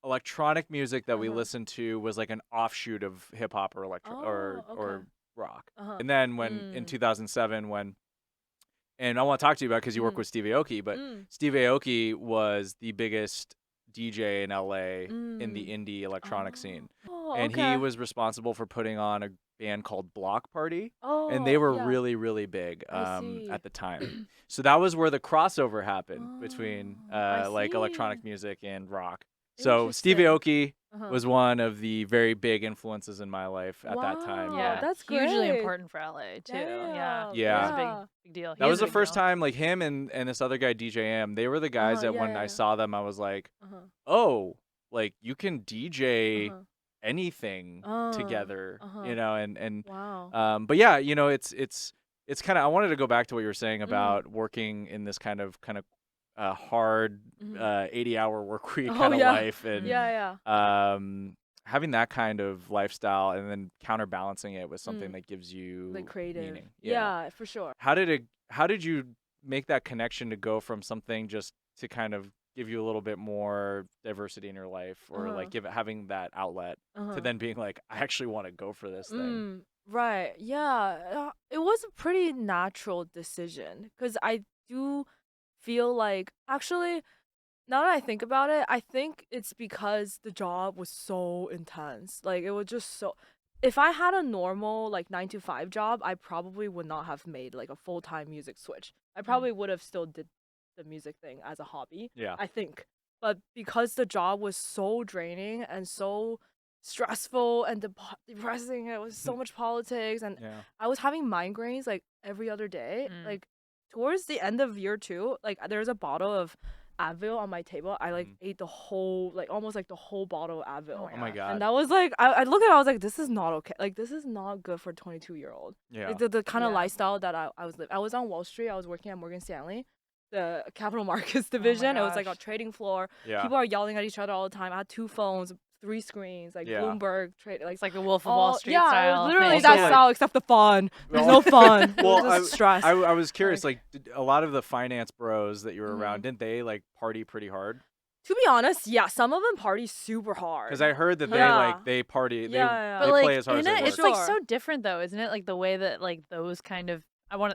[SPEAKER 1] electronic music that we listened to was like an offshoot of hip hop or or rock. And then in 2007 and I want to talk to you about because you work with Steve Aoki, but Steve Aoki was the biggest DJ in LA in the indie electronic scene.
[SPEAKER 3] Oh,
[SPEAKER 1] And
[SPEAKER 3] okay.
[SPEAKER 1] he was responsible for putting on a band called Block Party.
[SPEAKER 3] Oh,
[SPEAKER 1] And they were
[SPEAKER 3] yeah.
[SPEAKER 1] really, really big
[SPEAKER 3] I see.
[SPEAKER 1] at the time. So that was where the crossover happened between
[SPEAKER 3] I
[SPEAKER 1] like
[SPEAKER 3] see.
[SPEAKER 1] electronic music and rock. So Steve
[SPEAKER 3] Interesting.
[SPEAKER 1] Aoki was one of the very big influences in my life at that time.
[SPEAKER 3] Wow,
[SPEAKER 1] Yeah.
[SPEAKER 3] that's
[SPEAKER 2] hugely
[SPEAKER 3] great.
[SPEAKER 2] important for LA too. Yeah.
[SPEAKER 1] Yeah.
[SPEAKER 2] It was a big deal. He
[SPEAKER 1] That
[SPEAKER 2] is
[SPEAKER 1] was
[SPEAKER 2] a
[SPEAKER 1] the
[SPEAKER 2] big
[SPEAKER 1] first
[SPEAKER 2] deal.
[SPEAKER 1] time, like him and this other guy, DJ M, they were the guys that when I saw them, I was like, oh, like you can DJ anything together, and
[SPEAKER 3] Wow.
[SPEAKER 1] but yeah, it's kind of, I wanted to go back to what you were saying about working in this kind of hard 80-hour work week kind of life, and having that kind of lifestyle and then counterbalancing it with something that gives you
[SPEAKER 3] Like creative.
[SPEAKER 1] meaning.
[SPEAKER 3] Yeah, for sure.
[SPEAKER 1] How did you make that connection to go from something just to kind of give you a little bit more diversity in your life, or like having that outlet, to then being like, I actually want to go for this thing?
[SPEAKER 3] Right. Yeah. It was a pretty natural decision because I do feel like, actually, now that I think about it, I think it's because the job was so intense. Like, it was just so. If I had a normal like 9 to 5 job, I probably would not have made like a full-time music switch. I probably would have still did the music thing as a hobby.
[SPEAKER 1] Yeah.
[SPEAKER 3] I think. But because the job was so draining and so stressful and depressing, it was so much politics, and I was having migraines like every other day. Like towards the end of year 2, like there's a bottle of Advil on my table. I like ate the whole, like almost like the whole bottle of Advil.
[SPEAKER 1] Oh my God.
[SPEAKER 3] And that was like, I looked at it, I was like, this is not okay. Like, this is not good for a 22-year-old.
[SPEAKER 1] Yeah.
[SPEAKER 3] Like, the kind of lifestyle that I was living. I was on Wall Street. I was working at Morgan Stanley, the capital markets division. It was like a trading floor.
[SPEAKER 1] Yeah.
[SPEAKER 3] People are yelling at each other all the time. I had 2 phones, 3 screens, like Bloomberg trade, like
[SPEAKER 2] it's like the Wolf of Wall Street
[SPEAKER 3] Yeah,
[SPEAKER 2] style.
[SPEAKER 3] literally
[SPEAKER 1] Also,
[SPEAKER 3] that
[SPEAKER 1] like,
[SPEAKER 3] style, except the fun. There's no fun.
[SPEAKER 1] Well,
[SPEAKER 3] just stress.
[SPEAKER 1] I was curious, like, did a lot of the finance bros that you were around, didn't they like party pretty hard?
[SPEAKER 3] To be honest, yeah, some of them party super hard.
[SPEAKER 1] Because I heard that they party, they
[SPEAKER 3] But
[SPEAKER 1] play as hard as they work.
[SPEAKER 2] It's like so different though, isn't it? Like the way that like those kind of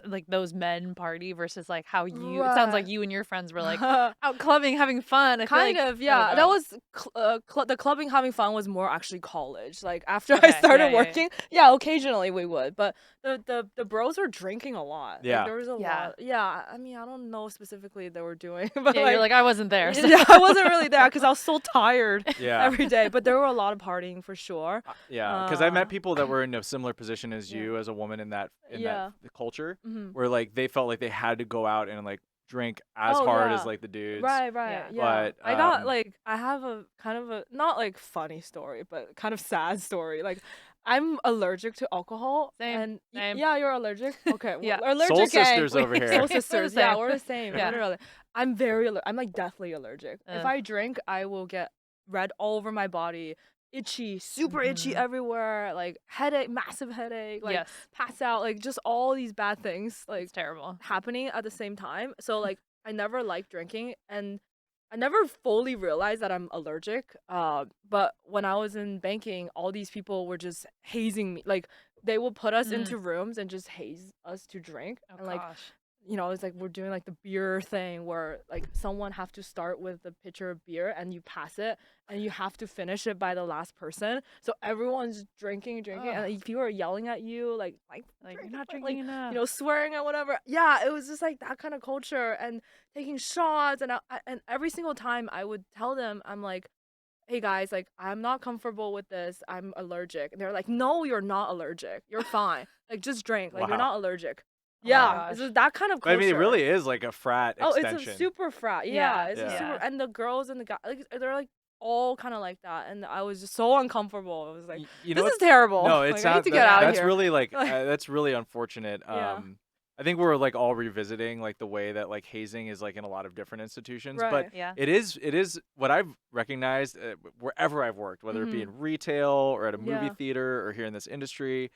[SPEAKER 2] like those men party versus like how you. It sounds like you and your friends were like out clubbing, having fun.
[SPEAKER 3] Yeah. That was the clubbing, having fun was more actually college. Like after I started working, occasionally we would, but the bros were drinking a lot.
[SPEAKER 1] Yeah,
[SPEAKER 3] like, there was a lot. Yeah, I mean, I don't know specifically they were doing, but
[SPEAKER 2] you're like I wasn't there. So.
[SPEAKER 3] Yeah, I wasn't really there because I was so tired.
[SPEAKER 1] Yeah.
[SPEAKER 3] every day. But there were a lot of partying for sure.
[SPEAKER 1] Yeah, because I met people that were in a similar position as you as a woman in that culture. Where like they felt like they had to go out and like drink as hard as like the dudes.
[SPEAKER 3] Right.
[SPEAKER 1] Yeah. But
[SPEAKER 3] I got like I have a kind of a not like funny story, but kind of sad story. Like I'm allergic to alcohol.
[SPEAKER 2] Same.
[SPEAKER 3] Yeah, you're allergic. Okay.
[SPEAKER 2] Yeah.
[SPEAKER 3] Allergic
[SPEAKER 1] Soul
[SPEAKER 3] gang.
[SPEAKER 1] sisters over here.
[SPEAKER 3] Soul sisters.
[SPEAKER 2] Same.
[SPEAKER 3] Yeah, we're the same.
[SPEAKER 2] Yeah.
[SPEAKER 3] Literally. I'm like deathly allergic. If I drink, I will get red all over my body. Itchy, super itchy everywhere, like headache, massive headache, like pass out, like just all these bad things like
[SPEAKER 2] it's terrible
[SPEAKER 3] happening at the same time. So like I never liked drinking and I never fully realized that I'm allergic. But when I was in banking, all these people were just hazing me. Like they would put us into rooms and just haze us to drink.
[SPEAKER 2] Oh,
[SPEAKER 3] and like
[SPEAKER 2] gosh.
[SPEAKER 3] you know, it's like we're doing like the beer thing where like someone have to start with a pitcher of beer and you pass it and you have to finish it by the last person. So everyone's drinking, and like, people are yelling at you like
[SPEAKER 2] you're not drinking enough.
[SPEAKER 3] You know, swearing and whatever. Yeah, it was just like that kind of culture and taking shots and and every single time I would tell them, I'm like, hey guys, like I'm not comfortable with this. I'm allergic. And they're like, no, you're not allergic. You're fine. Like just drink. Like you're not allergic. Yeah, it's that kind of culture.
[SPEAKER 1] I mean, it really is like a frat extension.
[SPEAKER 3] It's a super frat. Yeah, it's a super, and the girls and the guys, like they're like all kind of like that, and I was just so uncomfortable. It was like, this is terrible.
[SPEAKER 1] No, it's
[SPEAKER 3] like,
[SPEAKER 1] not.
[SPEAKER 3] I need to get out of
[SPEAKER 1] that's
[SPEAKER 3] here.
[SPEAKER 1] really like that's really unfortunate. I think we're like all revisiting like the way that like hazing is like in a lot of different institutions, but it is what I've recognized wherever I've worked, whether it be in retail or at a movie theater or here in this industry.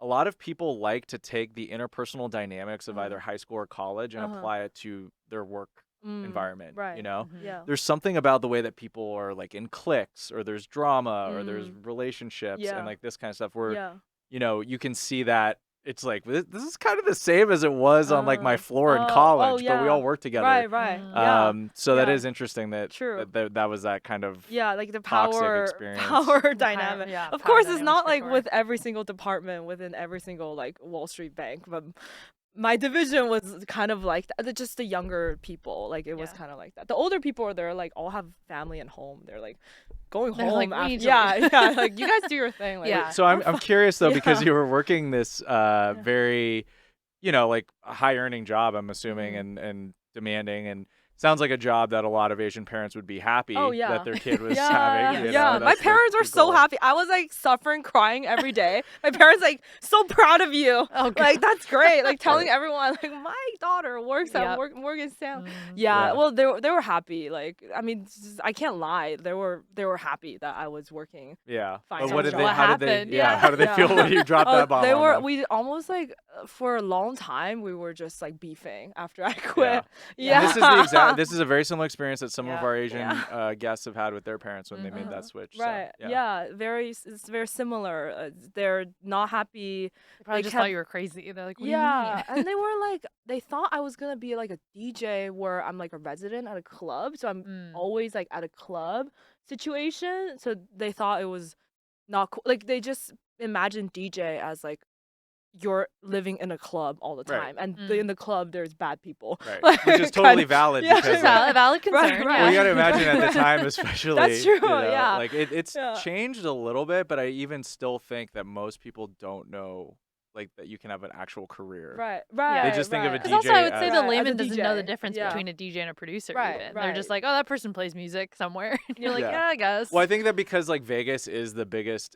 [SPEAKER 1] A lot of people like to take the interpersonal dynamics of either high school or college and apply it to their work environment.
[SPEAKER 3] Right.
[SPEAKER 1] You know,
[SPEAKER 3] Yeah.
[SPEAKER 1] there's something about the way that people are like in cliques or there's drama or there's relationships and like this kind of stuff where, you know, you can see that it's like this is kind of the same as it was on like my floor in college, but we all work together.
[SPEAKER 3] Right.
[SPEAKER 1] So that is interesting that
[SPEAKER 3] True.
[SPEAKER 1] that was that kind of
[SPEAKER 3] like the
[SPEAKER 1] toxic
[SPEAKER 3] power
[SPEAKER 1] experience.
[SPEAKER 3] dynamic. Of
[SPEAKER 2] power
[SPEAKER 3] course, it's not like
[SPEAKER 2] sure.
[SPEAKER 3] with every single department within every single like Wall Street bank, but my division was kind of like that. Just the younger people, like it was kind of like that. The older people, they're like all have family and home. They're like going home.
[SPEAKER 2] Like,
[SPEAKER 3] after, like you guys do your thing. Like,
[SPEAKER 1] So I'm curious though, because you were working this very, you know, like a high earning job, I'm assuming, and demanding, and sounds like a job that a lot of Asian parents would be happy that their kid was having. You know,
[SPEAKER 3] my parents were so happy. I was like suffering, crying every day. My parents like so proud of you. Like that's great. Like telling everyone like my daughter works at Morgan Stanley. Well they were happy. Like I mean, I can't lie. They were happy that I was working.
[SPEAKER 1] Yeah.
[SPEAKER 3] But
[SPEAKER 1] what did they?
[SPEAKER 2] What
[SPEAKER 1] How did
[SPEAKER 2] happened?
[SPEAKER 1] they? How did they feel when you dropped that bomb?
[SPEAKER 3] They were.
[SPEAKER 1] on them?
[SPEAKER 3] We almost like for a long time we were just like beefing after I quit. Yeah.
[SPEAKER 1] This is a very similar experience that some of our Asian guests have had with their parents when they made that switch.
[SPEAKER 3] Right.
[SPEAKER 1] So,
[SPEAKER 3] It's very similar. They're not happy.
[SPEAKER 2] They probably just thought you were crazy. They're like, what do you mean?
[SPEAKER 3] And they were like, they thought I was gonna be like a DJ where I'm like a resident at a club, so I'm always like at a club situation. So they thought it was not cool. Like they just imagined DJ as like you're living in a club all the time, and in the club there's bad people,
[SPEAKER 1] right? Which is totally valid. Because
[SPEAKER 2] valid concern.
[SPEAKER 3] Right.
[SPEAKER 1] Well, you got to imagine at the time, especially.
[SPEAKER 3] That's true.
[SPEAKER 1] You know,
[SPEAKER 3] Yeah.
[SPEAKER 1] Like it's changed a little bit, but I even still think that most people don't know like that you can have an actual career.
[SPEAKER 3] Right.
[SPEAKER 1] They just think of a DJ.
[SPEAKER 2] Because also, I would say the
[SPEAKER 3] as a
[SPEAKER 2] layman doesn't know the
[SPEAKER 3] DJ.
[SPEAKER 2] difference
[SPEAKER 3] Yeah.
[SPEAKER 2] between a DJ and a producer.
[SPEAKER 3] Right,
[SPEAKER 2] Even. They're just like, oh, that person plays music somewhere. And you're like,
[SPEAKER 1] Yeah.
[SPEAKER 2] yeah, I guess.
[SPEAKER 1] Well, I think that because like Vegas is the biggest,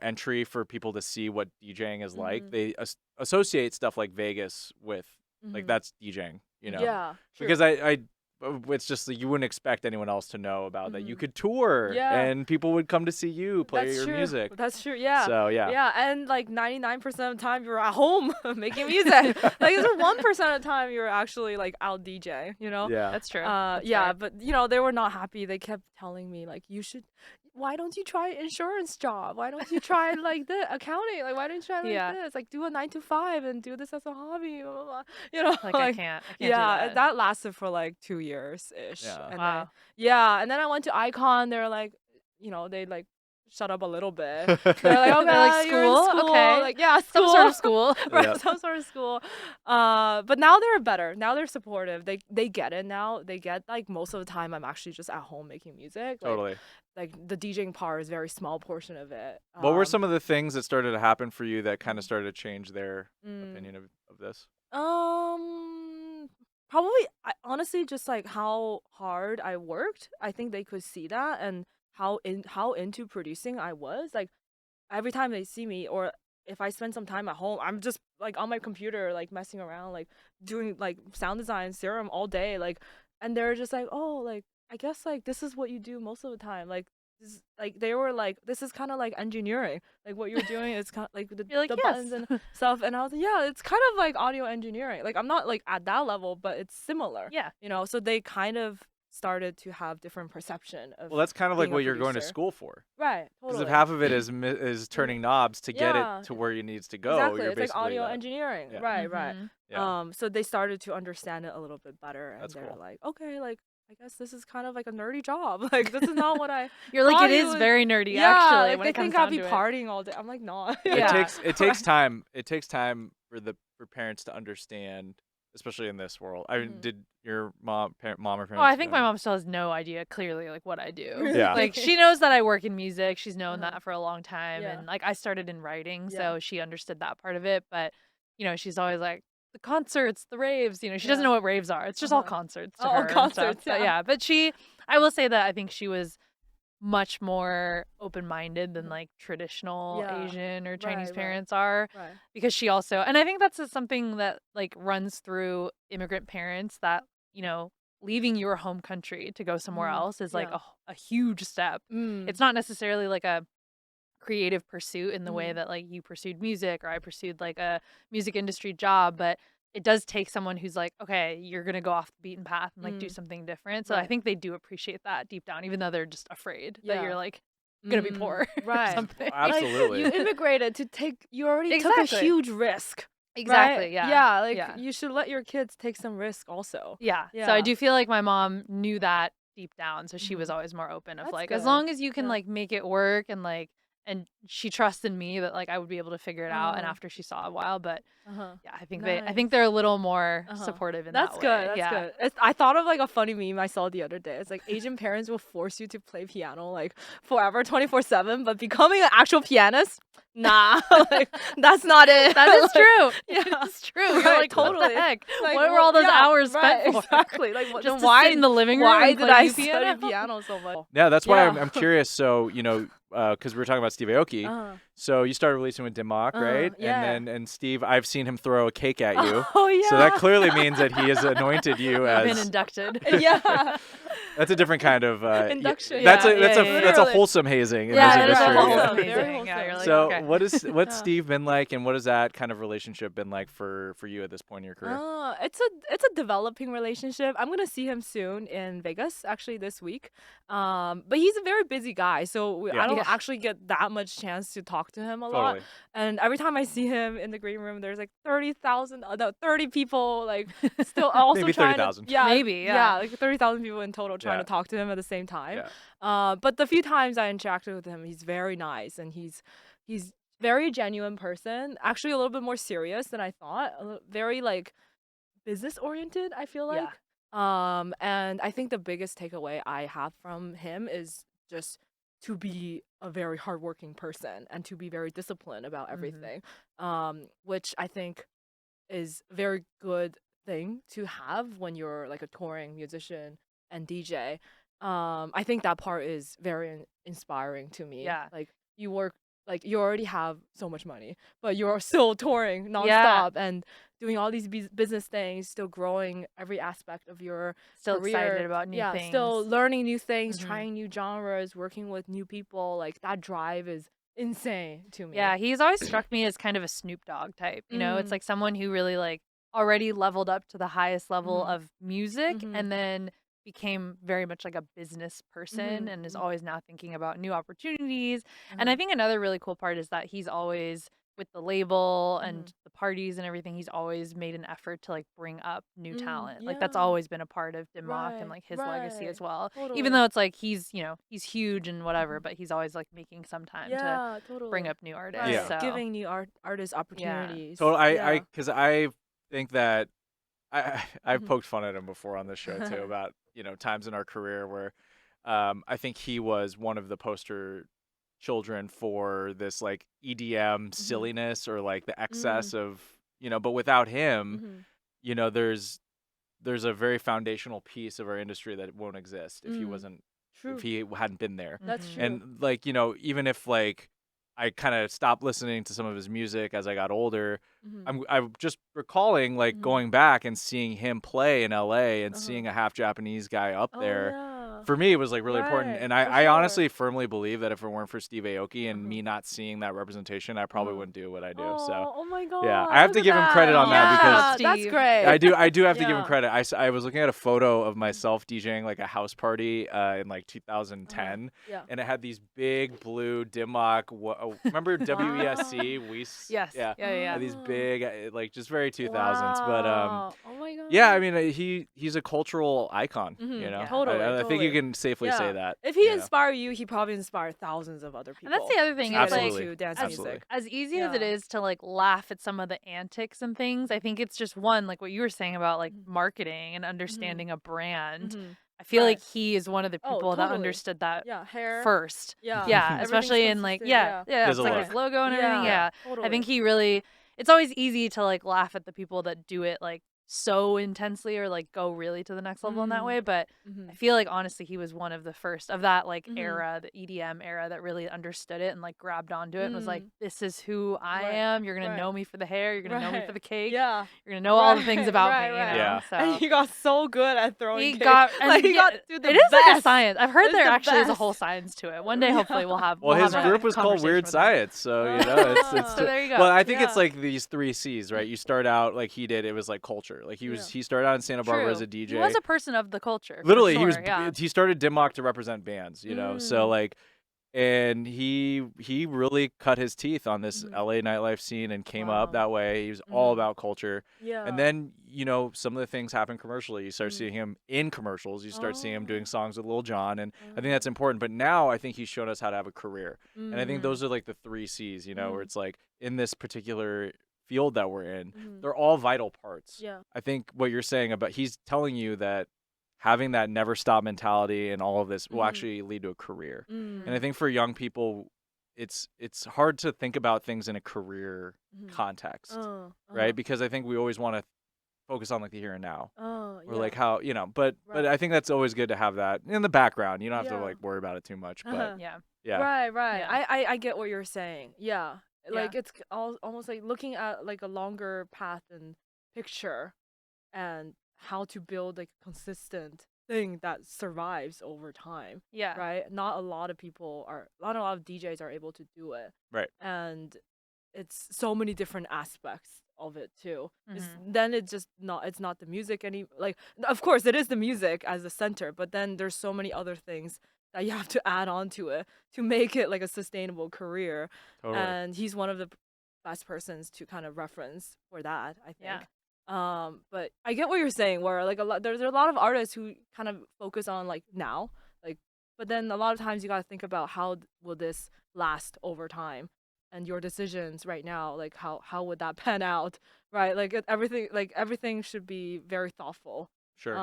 [SPEAKER 1] entry for people to see what DJing is like, they associate stuff like Vegas with like that's DJing.
[SPEAKER 3] Yeah.
[SPEAKER 1] Because it's just like you wouldn't expect anyone else to know about that. You could tour and people would come to see you play your music.
[SPEAKER 3] That's true. Yeah.
[SPEAKER 1] So
[SPEAKER 3] Yeah, and like 99% of the time you're at home making music. Like it's 1% of the time you're actually like out DJ.
[SPEAKER 1] Yeah.
[SPEAKER 2] That's true.
[SPEAKER 3] But they were not happy. They kept telling me like, why don't you try insurance job? Why don't you try like the accounting? Like why don't you try like this? Like do a 9 to 5 and do this as a hobby. Blah, blah, blah.
[SPEAKER 2] Like I can't do
[SPEAKER 3] that lasted for like 2 years ish.
[SPEAKER 1] Yeah.
[SPEAKER 3] And
[SPEAKER 2] Wow.
[SPEAKER 3] and then I went to Icon. They're like, they like shut up a little bit. They're like, okay,
[SPEAKER 2] They're like,
[SPEAKER 3] you're in
[SPEAKER 2] school? Okay.
[SPEAKER 3] Like, yeah,
[SPEAKER 2] Some
[SPEAKER 3] school.
[SPEAKER 2] sort of school.
[SPEAKER 3] Right,
[SPEAKER 1] Yep.
[SPEAKER 3] some sort of school. But now they're better. Now they're supportive. They get it now. They get like most of the time I'm actually just at home making music. Like,
[SPEAKER 1] Totally.
[SPEAKER 3] Like the DJing part is a very small portion of it.
[SPEAKER 1] What were some of the things that started to happen for you that kind of started to change their opinion of this?
[SPEAKER 3] Probably honestly just like how hard I worked. I think they could see that and how into producing I was. Like every time they see me or if I spend some time at home, I'm just like on my computer like messing around, like doing like sound design, serum all day, like, and they're just like, oh, like I guess like this is what you do most of the time. Like this, like they were like, this is kind of like engineering. Like what you're doing is kind of like the
[SPEAKER 2] You're like, yes.
[SPEAKER 3] buttons and stuff. And I was like, yeah, it's kind of like audio engineering. Like I'm not like at that level, but it's similar.
[SPEAKER 2] Yeah.
[SPEAKER 3] So they kind of started to have different perception of.
[SPEAKER 1] Well, that's kind of like
[SPEAKER 3] being a
[SPEAKER 1] what you're going to
[SPEAKER 3] producer.
[SPEAKER 1] school for.
[SPEAKER 3] Right.
[SPEAKER 1] Because
[SPEAKER 3] Totally.
[SPEAKER 1] if half of it is turning knobs to get
[SPEAKER 3] Yeah.
[SPEAKER 1] it to where it needs to go,
[SPEAKER 3] Exactly.
[SPEAKER 1] you're
[SPEAKER 3] It's like
[SPEAKER 1] basically
[SPEAKER 3] audio
[SPEAKER 1] that.
[SPEAKER 3] engineering.
[SPEAKER 1] Yeah.
[SPEAKER 3] Right.
[SPEAKER 1] Yeah.
[SPEAKER 3] So they started to understand it a little bit better, and
[SPEAKER 1] That's
[SPEAKER 3] they're
[SPEAKER 1] cool.
[SPEAKER 3] like, okay, like I guess this is kind of like a nerdy job. Like this is not what I.
[SPEAKER 2] You're like,
[SPEAKER 3] thought
[SPEAKER 2] it is
[SPEAKER 3] was-
[SPEAKER 2] very nerdy,
[SPEAKER 3] Yeah,
[SPEAKER 2] actually,
[SPEAKER 3] like
[SPEAKER 2] when
[SPEAKER 3] they
[SPEAKER 2] it comes
[SPEAKER 3] think I'll
[SPEAKER 2] down
[SPEAKER 3] be
[SPEAKER 2] to it.
[SPEAKER 3] partying all day. I'm like, not.
[SPEAKER 2] Yeah.
[SPEAKER 1] It takes time. It takes time for parents to understand, especially in this world. I mean, did your mom or parents?
[SPEAKER 2] Oh, I think my mom still has no idea clearly like what I do.
[SPEAKER 1] Yeah.
[SPEAKER 2] Like she knows that I work in music. She's known that for a long time.
[SPEAKER 3] Yeah.
[SPEAKER 2] And like I started in writing,
[SPEAKER 3] Yeah.
[SPEAKER 2] so she understood that part of it. But, she's always like, the concerts, the raves, she doesn't know what raves are. It's just all concerts to
[SPEAKER 3] Oh,
[SPEAKER 2] her. and
[SPEAKER 3] concerts,
[SPEAKER 2] stuff. But
[SPEAKER 3] yeah.
[SPEAKER 2] But I will say that I think she was much more open-minded than like traditional
[SPEAKER 3] Yeah.
[SPEAKER 2] Asian or Chinese
[SPEAKER 3] Right.
[SPEAKER 2] parents are.
[SPEAKER 3] Right.
[SPEAKER 2] Because she also, and I think that's something that like runs through immigrant parents that, leaving your home country to go somewhere else is like
[SPEAKER 3] Yeah.
[SPEAKER 2] a huge step.
[SPEAKER 3] Mm.
[SPEAKER 2] It's not necessarily like a creative pursuit in the way
[SPEAKER 3] Mhm.
[SPEAKER 2] that like you pursued music or I pursued like a music industry job, but it does take someone who's like, okay, you're going to go off the beaten path and like do something different. So I
[SPEAKER 3] Right.
[SPEAKER 2] think they do appreciate that deep down, even though they're just afraid that
[SPEAKER 3] Yeah.
[SPEAKER 2] you're like going to be poor or
[SPEAKER 3] Right.
[SPEAKER 2] something.
[SPEAKER 1] Absolutely.
[SPEAKER 3] Like, you immigrated to take. You already took a
[SPEAKER 2] Exactly.
[SPEAKER 3] huge risk.
[SPEAKER 2] Exactly.
[SPEAKER 3] Right?
[SPEAKER 2] Yeah.
[SPEAKER 3] Yeah. Like
[SPEAKER 2] Yeah.
[SPEAKER 3] you should let your kids take some risk also.
[SPEAKER 2] Yeah. So
[SPEAKER 3] Yeah.
[SPEAKER 2] I do feel like my mom knew that deep down. So she was
[SPEAKER 3] Mhm.
[SPEAKER 2] always more open of
[SPEAKER 3] That's
[SPEAKER 2] like, as
[SPEAKER 3] good.
[SPEAKER 2] long as you can
[SPEAKER 3] Yeah.
[SPEAKER 2] like make it work and she trusted me that like I would be able to figure it out. And
[SPEAKER 3] Uh-huh.
[SPEAKER 2] after she saw a while, but
[SPEAKER 3] Uh-huh.
[SPEAKER 2] yeah, I think
[SPEAKER 3] Nice.
[SPEAKER 2] they're a little more
[SPEAKER 3] Uh-huh.
[SPEAKER 2] supportive in
[SPEAKER 3] That's
[SPEAKER 2] that
[SPEAKER 3] good.
[SPEAKER 2] way.
[SPEAKER 3] That's
[SPEAKER 2] Yeah.
[SPEAKER 3] good. I thought of like a funny meme I saw the other day. It's like Asian parents will force you to play piano like forever, 24/7, but becoming an actual pianist, nah, like that's not it.
[SPEAKER 2] That is true.
[SPEAKER 3] Yeah.
[SPEAKER 2] It's true. You're
[SPEAKER 3] Right,
[SPEAKER 2] like, what
[SPEAKER 3] totally.
[SPEAKER 2] the heck?
[SPEAKER 3] Like,
[SPEAKER 2] what were
[SPEAKER 3] well,
[SPEAKER 2] all those
[SPEAKER 3] yeah,
[SPEAKER 2] hours
[SPEAKER 3] right,
[SPEAKER 2] spent for?
[SPEAKER 3] Exactly. Like what,
[SPEAKER 2] Just
[SPEAKER 3] then
[SPEAKER 2] to
[SPEAKER 3] why
[SPEAKER 2] sit in the living room
[SPEAKER 3] Why
[SPEAKER 2] and
[SPEAKER 3] did
[SPEAKER 2] play
[SPEAKER 3] I
[SPEAKER 2] you
[SPEAKER 3] study
[SPEAKER 2] piano?
[SPEAKER 3] piano so much?
[SPEAKER 1] Yeah, that's why
[SPEAKER 3] Yeah.
[SPEAKER 1] I'm curious. So, because we were talking about Steve Aoki.
[SPEAKER 3] Uh-huh.
[SPEAKER 1] So you started releasing with Dim Mak, right?
[SPEAKER 3] yeah.
[SPEAKER 1] And Steve, I've seen him throw a cake at you.
[SPEAKER 3] Oh yeah.
[SPEAKER 1] So that clearly means that he has anointed you
[SPEAKER 2] You've been
[SPEAKER 1] as.
[SPEAKER 2] inducted.
[SPEAKER 3] Yeah.
[SPEAKER 1] That's a different kind of
[SPEAKER 3] Induction.
[SPEAKER 1] That's
[SPEAKER 2] Yeah,
[SPEAKER 1] a that's
[SPEAKER 2] yeah,
[SPEAKER 1] a
[SPEAKER 2] yeah.
[SPEAKER 1] that's a
[SPEAKER 3] Literally.
[SPEAKER 1] wholesome hazing in
[SPEAKER 2] Yeah,
[SPEAKER 1] this
[SPEAKER 2] it is
[SPEAKER 1] industry.
[SPEAKER 2] wholesome.
[SPEAKER 1] Yeah.
[SPEAKER 3] Very
[SPEAKER 2] Amazing. Yeah,
[SPEAKER 3] wholesome.
[SPEAKER 2] you're like,
[SPEAKER 1] So
[SPEAKER 2] okay.
[SPEAKER 1] what's
[SPEAKER 3] Yeah.
[SPEAKER 1] Steve been like, and what has that kind of relationship been like for you at this point in your career?
[SPEAKER 3] It's a developing relationship. I'm gonna see him soon in Vegas, actually this week. But he's a very busy guy, so
[SPEAKER 1] Yeah.
[SPEAKER 3] I don't
[SPEAKER 2] Yeah.
[SPEAKER 3] actually get that much chance to talk to him a lot.
[SPEAKER 1] Totally.
[SPEAKER 3] And every time I see him in the green room, there's like 30 people like still also
[SPEAKER 1] Maybe
[SPEAKER 3] trying
[SPEAKER 1] 30,000.
[SPEAKER 3] to, yeah,
[SPEAKER 2] Maybe, yeah.
[SPEAKER 3] like 30,000 people in total trying
[SPEAKER 1] Yeah.
[SPEAKER 3] to talk to him at the same time.
[SPEAKER 1] Yeah.
[SPEAKER 3] But the few times I interacted with him, he's very nice and he's very genuine person. Actually, a little bit more serious than I thought. Very like business oriented, I feel like.
[SPEAKER 2] Yeah.
[SPEAKER 3] And I think the biggest takeaway I have from him is just to be a very hardworking person and to be very disciplined about everything, which I think is a very good thing to have when you're like a touring musician and DJ. I think that part is very inspiring to me.
[SPEAKER 2] Yeah.
[SPEAKER 3] Like you work, like you already have so much money, but you're still touring nonstop
[SPEAKER 2] Yeah.
[SPEAKER 3] and doing all these business things, still growing every aspect of your
[SPEAKER 2] Still
[SPEAKER 3] career.
[SPEAKER 2] excited about new things.
[SPEAKER 3] Still learning new things,
[SPEAKER 2] Mhm.
[SPEAKER 3] trying new genres, working with new people. Like that drive is insane to me.
[SPEAKER 2] Yeah, he's always struck me as kind of a Snoop Dogg type. You know, it's like someone who really like already leveled up to the highest level of music and then became very much like a business person and is always now thinking about new opportunities. And I think another really cool part is that he's always with the label and the parties and everything, he's always made an effort to like bring up new talent. Like that's always been a part of Dim Mak and like his legacy as well.
[SPEAKER 3] Totally.
[SPEAKER 2] Even though it's like he's, you know, he's huge and whatever, but he's always like making some time to
[SPEAKER 3] totally.
[SPEAKER 2] bring up new artists.
[SPEAKER 3] Right.
[SPEAKER 1] Yeah.
[SPEAKER 2] So
[SPEAKER 3] Giving new artists opportunities.
[SPEAKER 1] So because I think that I've poked fun at him before on this show too about, you know, times in our career where I think he was one of the poster children for this like EDM silliness or like the excess of, you know, but without him, you know, there's a very foundational piece of our industry that won't exist if he wasn't,
[SPEAKER 3] True.
[SPEAKER 1] if he hadn't been there.
[SPEAKER 3] That's true.
[SPEAKER 1] And like, you know, even if like I kind of stopped listening to some of his music as I got older, I'm just recalling like going back and seeing him play in LA and seeing a half Japanese guy up there. For me, it was like really important. And I honestly firmly believe that if it weren't for Steve Aoki and me not seeing that representation, I probably wouldn't do what I do. So
[SPEAKER 3] oh my god.
[SPEAKER 1] yeah, I have to give him credit on that because
[SPEAKER 3] that's great.
[SPEAKER 1] I do have to give him credit. I was looking at a photo of myself DJing like a house party in like 2010, and it had these big blue Dim Mak. Remember WESC?
[SPEAKER 2] Yes. Yeah.
[SPEAKER 1] These big, like just very 2000s. But
[SPEAKER 3] oh my god.
[SPEAKER 1] yeah, I mean he's a cultural icon. You know,
[SPEAKER 3] Totally,
[SPEAKER 1] I think you can safely say that.
[SPEAKER 3] If he inspired you, he probably inspired thousands of other people.
[SPEAKER 2] And that's the other thing. It's
[SPEAKER 1] Absolutely.
[SPEAKER 3] to dance music.
[SPEAKER 2] As easy as it is to like laugh at some of the antics and things, I think it's just one, like what you were saying about like marketing and understanding a brand. I feel like he is one of the people that understood that
[SPEAKER 3] hair
[SPEAKER 2] first.
[SPEAKER 3] Yeah.
[SPEAKER 2] Especially in like it's like his logo and everything.
[SPEAKER 3] Totally.
[SPEAKER 2] I think he really, it's always easy to like laugh at the people that do it like so intensely or like go really to the next level in that way, but I feel like honestly he was one of the first of that like era, the EDM era, that really understood it and like grabbed onto it and was like, this is who I am. You're gonna know me for the hair, you're gonna know me for the cake, you're gonna know all the things about me, you know.
[SPEAKER 1] Yeah.
[SPEAKER 2] So
[SPEAKER 3] and he got so good at throwing
[SPEAKER 2] he
[SPEAKER 3] cake.
[SPEAKER 2] got
[SPEAKER 3] like, he got to do the
[SPEAKER 2] it is like a
[SPEAKER 3] best.
[SPEAKER 2] science. I've heard
[SPEAKER 3] It's
[SPEAKER 2] there
[SPEAKER 3] the
[SPEAKER 2] actually is a
[SPEAKER 3] best.
[SPEAKER 2] whole science to it. One day hopefully we'll have
[SPEAKER 1] His
[SPEAKER 2] have a
[SPEAKER 1] group was called
[SPEAKER 2] conversation
[SPEAKER 1] Weird
[SPEAKER 2] with him.
[SPEAKER 1] Science, so you know it's
[SPEAKER 2] So there you go.
[SPEAKER 1] Well, I think it's like these 3 C's, right? You start out like he did. It was like culture. Like he started out in Santa Barbara as a DJ.
[SPEAKER 2] He was a person of the culture. for
[SPEAKER 1] Literally,
[SPEAKER 2] sure,
[SPEAKER 1] he started Dim Mak to represent bands, you know. So like, and he really cut his teeth on this LA nightlife scene and came up that way. He was all about culture.
[SPEAKER 3] Yeah.
[SPEAKER 1] And then, you know, some of the things happen commercially. You start seeing him in commercials. You start seeing him doing songs with Lil Jon, and I think that's important. But now I think he's shown us how to have a career. And I think those are like the 3 C's, you know, where it's like in this particular field that we're in, they're all vital parts.
[SPEAKER 3] Yeah.
[SPEAKER 1] I think what you're saying about, he's telling you that having that never stop mentality and all of this will actually lead to a career. And I think for young people, it's hard to think about things in a career context, right? Because I think we always want to focus on like the here and now, or like how, you know, but I think that's always good to have that in the background. You don't have to like worry about it too much, but
[SPEAKER 2] yeah.
[SPEAKER 3] Right.
[SPEAKER 2] Yeah.
[SPEAKER 3] I get what you're saying. Yeah. Like it's almost like looking at like a longer path and picture and how to build like a consistent thing that survives over time.
[SPEAKER 2] Yeah.
[SPEAKER 3] Right? Not a lot of DJs are able to do it.
[SPEAKER 1] Right.
[SPEAKER 3] And it's so many different aspects of it too. Then it's not the music like of course it is the music as the center, but then there's so many other things that you have to add on to it to make it like a sustainable career.
[SPEAKER 1] Totally.
[SPEAKER 3] And he's one of the best persons to kind of reference for that, I think. But I get what you're saying, where like there's a lot of artists who kind of focus on like now, like, but then a lot of times you got to think about how will this last over time, and your decisions right now, like how would that pan out, right? Like everything should be very thoughtful.
[SPEAKER 1] sure.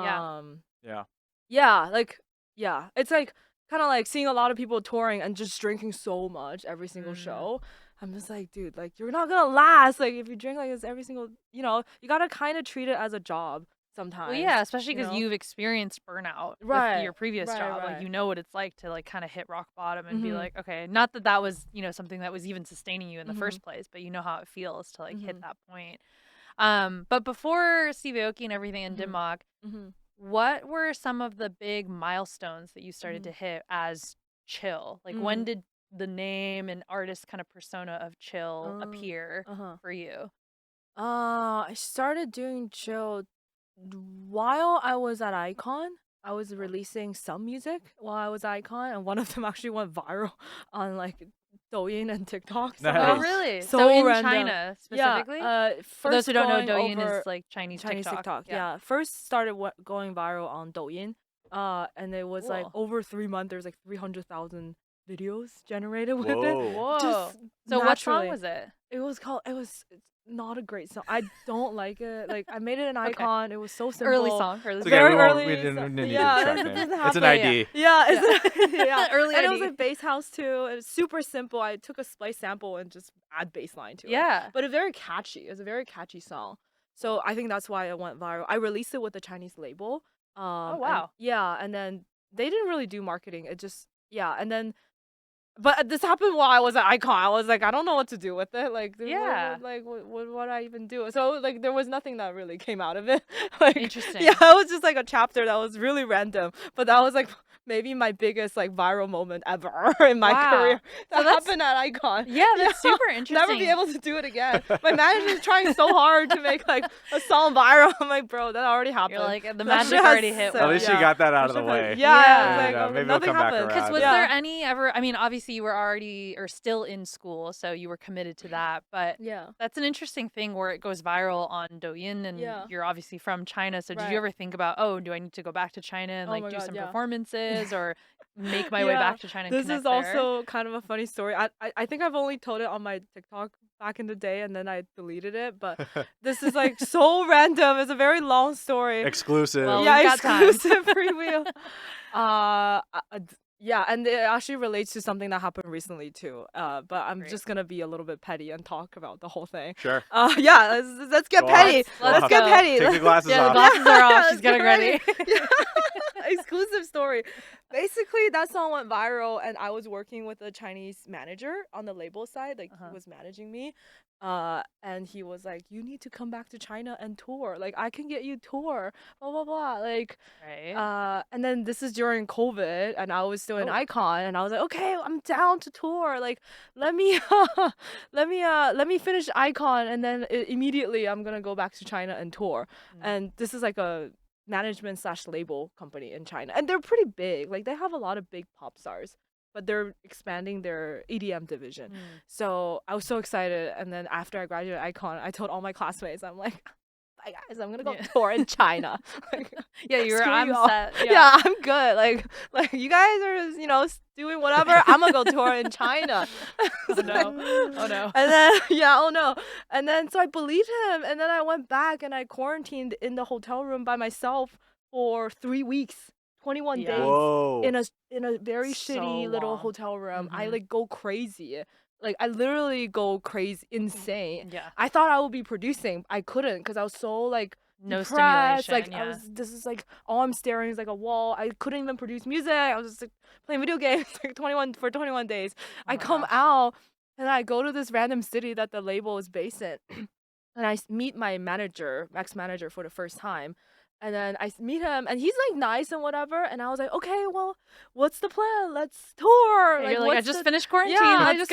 [SPEAKER 2] Yeah.
[SPEAKER 3] Yeah, like, yeah, it's like kind of like seeing a lot of people touring and just drinking so much every single show. I'm just like, dude, like you're not gonna last. Like if you drink like this every single, you gotta kind of treat it as a job sometimes.
[SPEAKER 2] Well, yeah, especially because you've experienced burnout with your previous job.
[SPEAKER 3] Right.
[SPEAKER 2] Like, you know what it's like to like kind of hit rock bottom and be like, okay, not that that was, something that was even sustaining you in the first place, but you know how it feels to like hit that point. But before Steve Aoki and everything in Dim Mak, what were some of the big milestones that you started to hit as CHYL? Like, when did the name and artist kind of persona of CHYL appear for you?
[SPEAKER 3] I started doing CHYL while I was at iCon. I was releasing some music while I was at iCon, and one of them actually went viral on like Douyin and TikTok.
[SPEAKER 1] Nice.
[SPEAKER 2] Oh, really?
[SPEAKER 3] So
[SPEAKER 2] in
[SPEAKER 3] random.
[SPEAKER 2] China specifically?
[SPEAKER 3] Yeah.
[SPEAKER 2] For those who don't know,
[SPEAKER 3] going
[SPEAKER 2] Douyin
[SPEAKER 3] over
[SPEAKER 2] is like Chinese
[SPEAKER 3] TikTok.
[SPEAKER 2] Yeah.
[SPEAKER 3] Yeah. First started going viral on Douyin. And it was like
[SPEAKER 2] Cool.
[SPEAKER 3] over 3 months. There's like 300,000 videos generated with it.
[SPEAKER 2] Whoa.
[SPEAKER 3] Just
[SPEAKER 2] So what song
[SPEAKER 3] naturally.
[SPEAKER 2] was it?
[SPEAKER 3] It's not a great song. I don't like it. Like I made it an icon. It was so simple.
[SPEAKER 2] Early song. Early
[SPEAKER 1] It's
[SPEAKER 2] song.
[SPEAKER 1] okay.
[SPEAKER 3] Very
[SPEAKER 1] We won't-
[SPEAKER 3] early.
[SPEAKER 1] we didn't need
[SPEAKER 3] yeah,
[SPEAKER 1] the track
[SPEAKER 3] it
[SPEAKER 1] name.
[SPEAKER 3] doesn't
[SPEAKER 1] It's an
[SPEAKER 3] happen.
[SPEAKER 1] ID.
[SPEAKER 3] Yeah, yeah.
[SPEAKER 2] Early
[SPEAKER 3] and it
[SPEAKER 2] ID.
[SPEAKER 3] was a bass house too. It was super simple. I took a splice sample and just add bass line to it.
[SPEAKER 2] Yeah.
[SPEAKER 3] But it's very catchy. It's a very catchy song. So I think that's why it went viral. I released it with a Chinese label.
[SPEAKER 2] Oh, wow.
[SPEAKER 3] And then they didn't really do marketing. It just and then. But this happened while I was at iCon. I was like, I don't know what to do with it. Like, what I even do? So like, there was nothing that really came out of it. Like,
[SPEAKER 2] Interesting.
[SPEAKER 3] Yeah, it was just like a chapter that was really random. But that was like maybe my biggest like viral moment ever in my career. That happened at iCon.
[SPEAKER 2] Yeah, that's super interesting.
[SPEAKER 3] Never be able to do it again. My manager's trying so hard to make like a song viral. I'm like, bro, that already happened.
[SPEAKER 2] You're like, the
[SPEAKER 3] That
[SPEAKER 2] magic
[SPEAKER 3] shit
[SPEAKER 2] already
[SPEAKER 3] has
[SPEAKER 2] hit.
[SPEAKER 3] set-
[SPEAKER 1] At least you got that out of the way.
[SPEAKER 3] Yeah,
[SPEAKER 1] Maybe
[SPEAKER 3] like,
[SPEAKER 1] it'll
[SPEAKER 3] nothing
[SPEAKER 1] come back
[SPEAKER 3] happened.
[SPEAKER 1] around.
[SPEAKER 2] Because was there any ever, I mean, obviously you were already or still in school, so you were committed to that, but that's an interesting thing where it goes viral on Douyin, and you're obviously from China, so did you ever think about, oh, do I need to go back to China and like do some performances or make my way back to China and
[SPEAKER 3] This
[SPEAKER 2] connect
[SPEAKER 3] is
[SPEAKER 2] there?
[SPEAKER 3] also kind of a funny story. I think I've only told it on my TikTok back in the day, and then I deleted it, but this is like so random. It's a very long story.
[SPEAKER 1] Exclusive.
[SPEAKER 2] Well, we've got time.
[SPEAKER 3] Exclusive freewheel. Yeah, and it actually relates to something that happened recently too. But I'm just gonna be a little bit petty and talk about the whole thing.
[SPEAKER 1] Sure.
[SPEAKER 3] Yeah, let's get petty.
[SPEAKER 2] Let's
[SPEAKER 3] get
[SPEAKER 2] go.
[SPEAKER 3] petty.
[SPEAKER 1] Take the glasses
[SPEAKER 2] Yeah, the
[SPEAKER 1] off.
[SPEAKER 2] glasses are off. She's
[SPEAKER 3] Let's
[SPEAKER 2] getting
[SPEAKER 3] get
[SPEAKER 2] ready.
[SPEAKER 3] Exclusive story. Basically, that song went viral, and I was working with a Chinese manager on the label side. Like, he was managing me. And he was like, you need to come back to China and tour. Like, I can get you tour. Blah, blah, blah. Like, and then this is during COVID, and I was still in iCon, and I was like, okay, I'm down to tour. Like, let me finish iCon, and then immediately I'm gonna go back to China and tour. And this is like a management/label company in China, and they're pretty big. Like, they have a lot of big pop stars, but they're expanding their EDM division. So I was so excited, and then after I graduated iCon, I told all my classmates, I'm like, bye guys, I'm gonna go tour in China. Like,
[SPEAKER 2] you were
[SPEAKER 3] screw
[SPEAKER 2] on
[SPEAKER 3] you all.
[SPEAKER 2] set.
[SPEAKER 3] Yeah, I'm good. Like you guys are, doing whatever. I'm gonna go tour in China.
[SPEAKER 2] Oh no. Oh no.
[SPEAKER 3] And then oh no. And then so I believed him, and then I went back and I quarantined in the hotel room by myself for 3 weeks. 21 days
[SPEAKER 1] Whoa.
[SPEAKER 3] in a very
[SPEAKER 2] So
[SPEAKER 3] shitty little
[SPEAKER 2] long.
[SPEAKER 3] hotel room. I like go crazy. Like, I literally go crazy, insane.
[SPEAKER 2] Yeah.
[SPEAKER 3] I thought I would be producing. I couldn't, because I was so like
[SPEAKER 2] No
[SPEAKER 3] depressed.
[SPEAKER 2] stimulation.
[SPEAKER 3] Like, this is like all I'm staring is like a wall. I couldn't even produce music. I was just like playing video games like 21 days. I come out and I go to this random city that the label is based in, and I meet my ex-manager for the first time. And then I meet him, and he's like nice and whatever. And I was like, okay, well, what's the plan? Let's tour.
[SPEAKER 2] You're like, I just finished quarantine.
[SPEAKER 3] Yeah,
[SPEAKER 2] Let's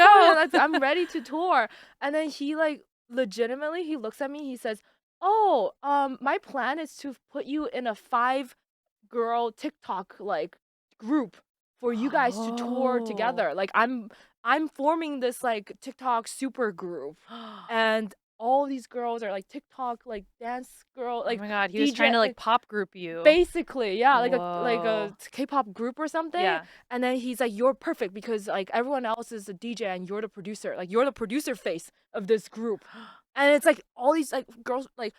[SPEAKER 2] go.
[SPEAKER 3] I'm ready to tour. And then he like legitimately, he looks at me. He says, "Oh, my plan is to put you in a 5-girl TikTok like group for you guys to tour together. Like, I'm forming this like TikTok super group, and all these girls are like TikTok like dance girl, like
[SPEAKER 2] oh my god, he was trying to like pop group you.
[SPEAKER 3] basically, yeah, like a
[SPEAKER 2] Whoa.
[SPEAKER 3] K-pop group or something.
[SPEAKER 2] Yeah.
[SPEAKER 3] And then he's like, you're perfect because like everyone else is a DJ and you're the producer. Like, you're the producer face of this group. And it's like all these like girls, like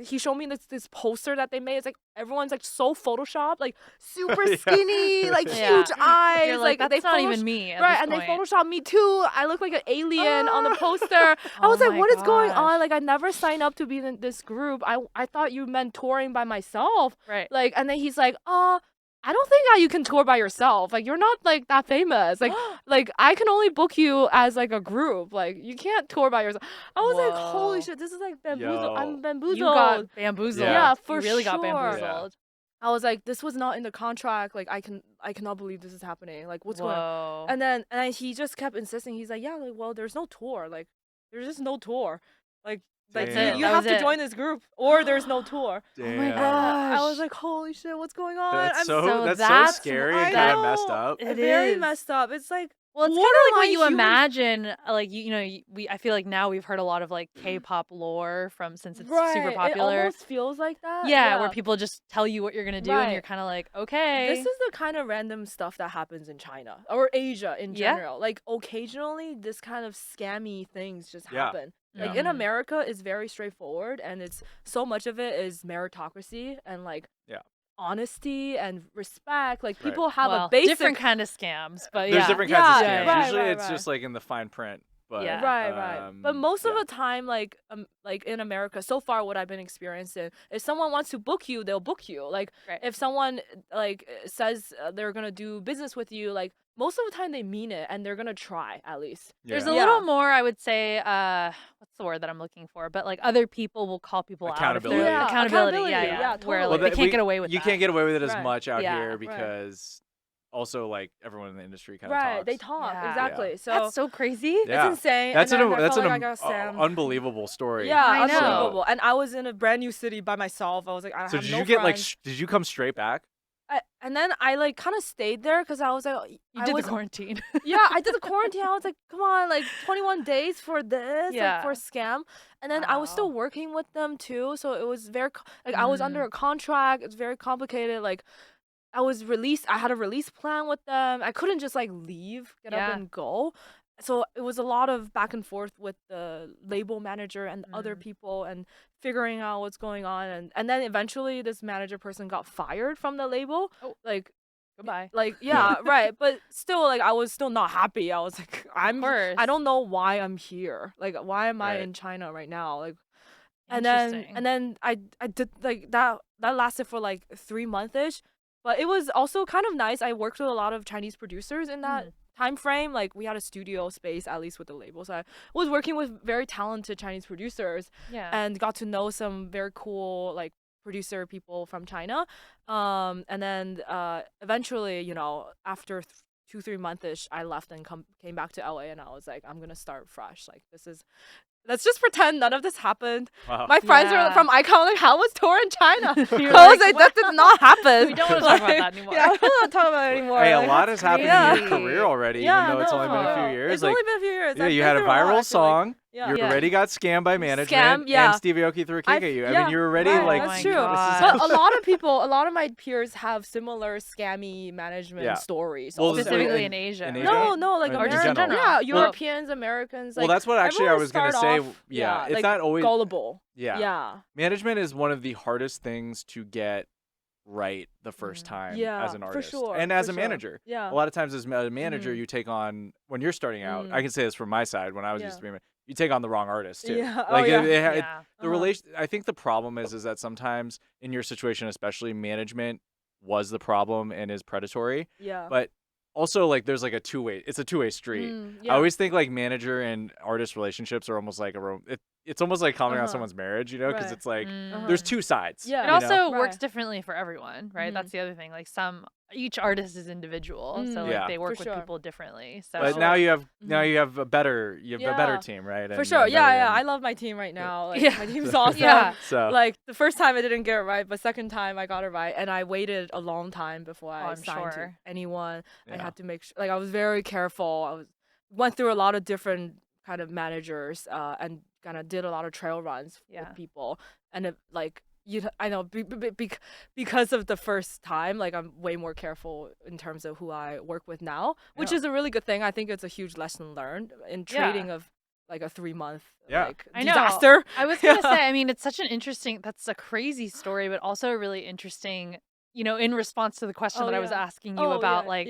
[SPEAKER 3] he showed me this poster that they made. It's like everyone's like so photoshopped, like super skinny, like huge eyes.
[SPEAKER 2] You're like, that's
[SPEAKER 3] they
[SPEAKER 2] not even me.
[SPEAKER 3] Right, and they photoshopped me too. I look like an alien on the poster. I was like, what is going on? Like, I never signed up to be in this group. I thought you meant touring by myself.
[SPEAKER 2] Right.
[SPEAKER 3] Like, and then he's like, I don't think that you can tour by yourself. Like, you're not like that famous. Like, I can only book you as like a group. Like, you can't tour by yourself. I was like, holy shit, this is like bamboozled. I'm bamboozled.
[SPEAKER 2] You got bamboozled.
[SPEAKER 3] Yeah, for
[SPEAKER 2] you really
[SPEAKER 3] sure.
[SPEAKER 2] got bamboozled.
[SPEAKER 3] I was like, this was not in the contract. Like, I cannot believe this is happening. Like, what's going on? And then he just kept insisting. He's like, yeah, like, well, there's no tour. Like, there's just no tour. Like you have to join this group or there's no tour.
[SPEAKER 1] Damn.
[SPEAKER 3] Oh my gosh. I was like, holy shit, what's going on?
[SPEAKER 1] That's so scary and kind of messed up.
[SPEAKER 3] It's very messed up. It's like,
[SPEAKER 2] well, it's kind of like what you imagine. Like I feel like now we've heard a lot of like K-pop lore since it's super popular.
[SPEAKER 3] It almost feels like that.
[SPEAKER 2] Yeah, where people just tell you what you're gonna do, and you're kind of like, okay.
[SPEAKER 3] This is the kind of random stuff that happens in China or Asia in general. Like occasionally, this kind of scammy things just happen. Like in America, it's very straightforward, and it's so much of it is meritocracy and like honesty and respect. Like people have a basic
[SPEAKER 2] different kind of scams, but
[SPEAKER 1] there's different kinds of scams.
[SPEAKER 3] Right,
[SPEAKER 1] Usually, it's just like in the fine print. But,
[SPEAKER 3] right. But most of the time, like in America, so far what I've been experiencing, if someone wants to book you, they'll book you. Like if someone like says they're gonna do business with you, like most of the time they mean it and they're gonna try at least.
[SPEAKER 2] There's a little more, I would say. What's the word that I'm looking for? But like other people will call people out.
[SPEAKER 1] Accountability.
[SPEAKER 3] Accountability. Yeah, totally.
[SPEAKER 2] Where like, they can't get away with
[SPEAKER 1] you
[SPEAKER 2] that.
[SPEAKER 1] can't get away with it as much out here because also like everyone in the industry kind of talks.
[SPEAKER 3] They talk exactly. So
[SPEAKER 2] that's so crazy.
[SPEAKER 1] Yeah.
[SPEAKER 3] It's insane.
[SPEAKER 1] That's
[SPEAKER 3] an
[SPEAKER 1] unbelievable story.
[SPEAKER 3] Yeah, unbelievable. And I was in a brand new city by myself. I was like, I have no friends.
[SPEAKER 1] Did you come straight back?
[SPEAKER 3] And then I like kind of stayed there because I was like,
[SPEAKER 2] you did the quarantine.
[SPEAKER 3] Yeah, I did the quarantine. I was like, come on, like 21 days for this, like for a scam. And then I was still working with them too, so it was very like I was under a contract. It's very complicated. Like I was released. I had a release plan with them. I couldn't just like leave, get up and go. So it was a lot of back and forth with the label manager and other people and figuring out what's going on. And then eventually this manager person got fired from the label.
[SPEAKER 2] Oh,
[SPEAKER 3] like,
[SPEAKER 2] goodbye.
[SPEAKER 3] Like, yeah, right. But still, like, I was still not happy. I was like, I don't know why I'm here. Like, why am I in China right now? Like, and then I did like that lasted for like 3 months-ish. But it was also kind of nice. I worked with a lot of Chinese producers in that time frame. Like we had a studio space at least with the label, so I was working with very talented Chinese producers and got to know some very cool like producer people from China. And then eventually, after 2-3 months-ish, I left and came back to LA, and I was like, I'm gonna start fresh. Like let's just pretend none of this happened.
[SPEAKER 1] Wow.
[SPEAKER 3] My friends were from iCarly, like, how was tour in China? I was like, that did not happen.
[SPEAKER 2] We don't want to talk about that anymore.
[SPEAKER 3] Yeah, I don't want to talk about it anymore.
[SPEAKER 1] Hey,
[SPEAKER 3] like,
[SPEAKER 1] a lot has happened in your career already, even though it's only been a few years.
[SPEAKER 3] It's only been a few years.
[SPEAKER 1] Yeah, you had a viral song. You already got scammed by management, and Steve Aoki threw a kick at you. I mean, you were already like,
[SPEAKER 3] that's true. But a lot of my peers have similar scammy management stories.
[SPEAKER 2] Well, specifically in Asia.
[SPEAKER 3] No, like American, Europeans, Americans.
[SPEAKER 1] Well, that's what actually I was gonna say. Yeah, it's
[SPEAKER 3] like,
[SPEAKER 1] not always
[SPEAKER 3] gullible.
[SPEAKER 1] Yeah. Management is one of the hardest things to get right the first time as an artist and as a manager. A lot of times as a manager, you take on, when you're starting out, I can say this from my side when I was used to be you take on the wrong artist too. Like the relation. I think the problem is that sometimes in your situation, especially, management was the problem and is predatory. But also, like, there's like it's a two-way street. I always think like manager and artist relationships are almost like it's almost like commenting on someone's marriage, because it's like there's two sides.
[SPEAKER 2] It also works differently for everyone, right? That's the other thing. Like each artist is individual, so like they work with people differently. So,
[SPEAKER 1] but now you have a better team, right?
[SPEAKER 3] For sure, I love my team right now. Like, my team's awesome.
[SPEAKER 1] So
[SPEAKER 3] like the first time I didn't get it right, but second time I got it right, and I waited a long time before I signed to anyone. I had to make sure, like I was very careful. Went through a lot of different kind of managers and kind of did a lot of trail runs with people, and it, like I know because of the first time, like I'm way more careful in terms of who I work with now, which is a really good thing. I think it's a huge lesson learned in trading of like a 3-month
[SPEAKER 1] Yeah.
[SPEAKER 3] like
[SPEAKER 2] I know.
[SPEAKER 3] disaster.
[SPEAKER 2] I was gonna say, I mean, it's such an interesting. That's a crazy story, but also a really interesting. In response to the question that I was asking you about, like,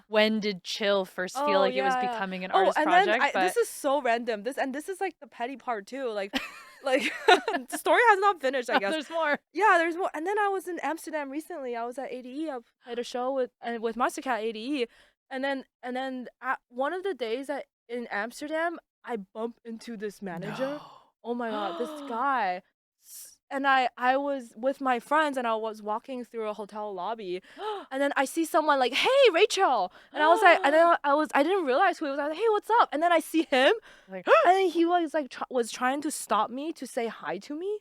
[SPEAKER 2] when did CHYL first feel like it was becoming an artist project?
[SPEAKER 3] Then this is so random. This is like the petty part too. Like the story has not finished. I guess
[SPEAKER 2] there's more.
[SPEAKER 3] Yeah, there's more. And then I was in Amsterdam recently. I was at ADE. I played a show with Mastercat ADE, and then at one of the days in Amsterdam, I bumped into this manager.
[SPEAKER 2] No.
[SPEAKER 3] Oh my god, this guy. And I was with my friends and I was walking through a hotel lobby and then I see someone like, "Hey, Rachel." And I was like, and then I didn't realize who it was. I was like, "Hey, what's up?" And then I see him
[SPEAKER 2] Like,
[SPEAKER 3] and then he was like was trying to stop me to say hi to me.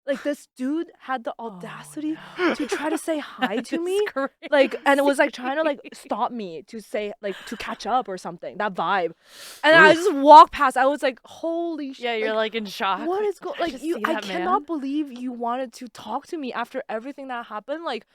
[SPEAKER 3] Like this dude had the audacity to try to say hi to me. Like, and it was like trying to like stop me to say like to catch up or something. That vibe. And I just walked past. I was like, "Holy shit."
[SPEAKER 2] Yeah, you're like in shock.
[SPEAKER 3] What is going like you I
[SPEAKER 2] man?
[SPEAKER 3] cannot believe you wanted to talk to me after everything that happened. Like,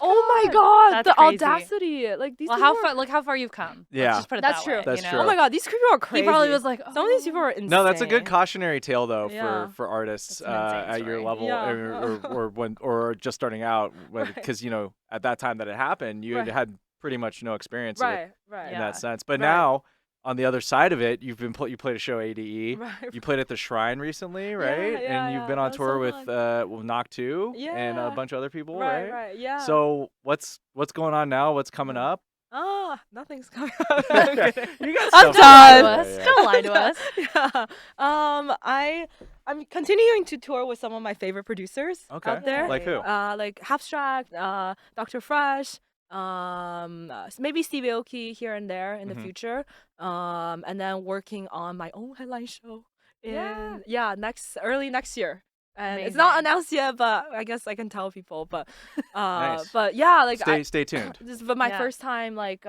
[SPEAKER 2] oh my
[SPEAKER 3] god,
[SPEAKER 2] that's
[SPEAKER 3] the
[SPEAKER 2] crazy.
[SPEAKER 3] audacity. Like these
[SPEAKER 2] Well, look how far you've come.
[SPEAKER 1] Yeah.
[SPEAKER 2] Let's just put it
[SPEAKER 3] That's
[SPEAKER 2] that way,
[SPEAKER 3] true.
[SPEAKER 1] That's
[SPEAKER 2] you
[SPEAKER 1] true.
[SPEAKER 2] know?
[SPEAKER 3] Oh my god, these people are crazy.
[SPEAKER 2] He probably was like,
[SPEAKER 3] some of these people are insane.
[SPEAKER 1] No, that's a good cautionary tale though
[SPEAKER 3] Yeah.
[SPEAKER 1] for artists
[SPEAKER 2] That's an insane
[SPEAKER 1] at your
[SPEAKER 2] story.
[SPEAKER 1] level
[SPEAKER 3] Yeah.
[SPEAKER 1] or just starting out
[SPEAKER 3] Right.
[SPEAKER 1] because at that time that it happened you had pretty much no experience
[SPEAKER 3] Right.
[SPEAKER 1] in
[SPEAKER 2] Yeah.
[SPEAKER 1] that sense. But
[SPEAKER 3] Right.
[SPEAKER 1] now on the other side of it, you played a show ADE.
[SPEAKER 3] Right.
[SPEAKER 1] You played at the Shrine recently, right?
[SPEAKER 3] yeah,
[SPEAKER 1] and you've
[SPEAKER 3] yeah.
[SPEAKER 1] been on
[SPEAKER 3] That was
[SPEAKER 1] tour
[SPEAKER 3] so
[SPEAKER 1] with Knock 2 and a
[SPEAKER 3] Yeah.
[SPEAKER 1] bunch of other people,
[SPEAKER 3] Right,
[SPEAKER 1] right?
[SPEAKER 3] yeah.
[SPEAKER 1] So what's going on now? What's coming
[SPEAKER 3] Yeah.
[SPEAKER 1] up?
[SPEAKER 3] Nothing's coming up. I'm kidding.
[SPEAKER 1] You got
[SPEAKER 3] I'm
[SPEAKER 1] stuff
[SPEAKER 3] done.
[SPEAKER 1] going on. Yeah.
[SPEAKER 2] Don't lie to us.
[SPEAKER 3] Yeah. I'm continuing to tour with some of my favorite producers
[SPEAKER 1] Okay.
[SPEAKER 3] out there.
[SPEAKER 1] Like who?
[SPEAKER 3] Like Abstract, Dr. Fresh, maybe Steve Aoki here and there in the
[SPEAKER 1] Mhm.
[SPEAKER 3] future. And then working on my own headline show in
[SPEAKER 2] Yeah.
[SPEAKER 3] early next year. And it's
[SPEAKER 2] Amazing.
[SPEAKER 3] not announced yet, but I guess I can tell people. But
[SPEAKER 1] Nice.
[SPEAKER 3] but yeah, like
[SPEAKER 1] Stay tuned.
[SPEAKER 3] this is my
[SPEAKER 2] Yeah.
[SPEAKER 3] first time like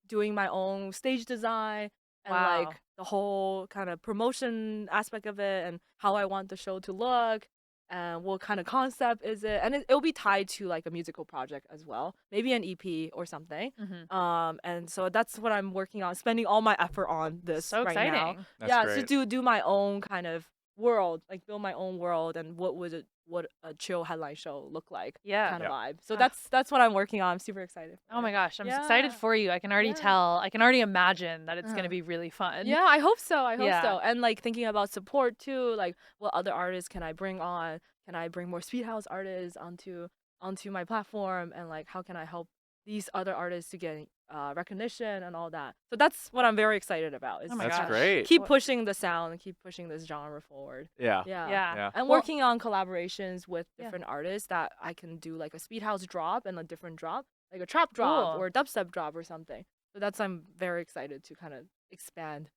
[SPEAKER 3] doing my own stage design and
[SPEAKER 2] Wow.
[SPEAKER 3] like the whole kind of promotion aspect of it and how I want the show to look and what kind of concept is it, and it'll be tied to like a musical project as well, maybe an EP or something.
[SPEAKER 2] Mhm.
[SPEAKER 3] And so that's what I'm working on, spending all my effort on this
[SPEAKER 2] So
[SPEAKER 3] right
[SPEAKER 2] exciting.
[SPEAKER 3] now.
[SPEAKER 1] That's
[SPEAKER 3] Yeah,
[SPEAKER 1] great.
[SPEAKER 3] to do my own kind of world, like build my own world and what a chill headline show look like,
[SPEAKER 2] Yeah.
[SPEAKER 3] kind of vibe. So
[SPEAKER 2] Ah.
[SPEAKER 3] that's what I'm working on. I'm super excited.
[SPEAKER 2] Oh my gosh, I'm
[SPEAKER 3] Yeah.
[SPEAKER 2] excited for you. I can already
[SPEAKER 3] Yeah.
[SPEAKER 2] tell. I can already imagine that it's going to
[SPEAKER 3] Uh-huh.
[SPEAKER 2] be really fun.
[SPEAKER 3] Yeah, I hope so. I hope
[SPEAKER 2] Yeah.
[SPEAKER 3] so. And like thinking about support too, like what other artists can I bring on? Can I bring more Speedhouse artists onto my platform? And like how can I help these other artists to get recognition and all that? So that's what I'm very excited about. Is
[SPEAKER 2] Oh my
[SPEAKER 1] That's
[SPEAKER 2] gosh.
[SPEAKER 1] great.
[SPEAKER 3] keep pushing the sound and keep pushing this genre forward.
[SPEAKER 1] Yeah.
[SPEAKER 3] Yeah.
[SPEAKER 2] Yeah.
[SPEAKER 3] And
[SPEAKER 2] Well-
[SPEAKER 3] working on collaborations with
[SPEAKER 2] Yeah.
[SPEAKER 3] different artists that I can do like a Speedhouse drop and a different drop, like a trap drop
[SPEAKER 2] Cool.
[SPEAKER 3] or a dubstep drop or something. So I'm very excited to kind of expand.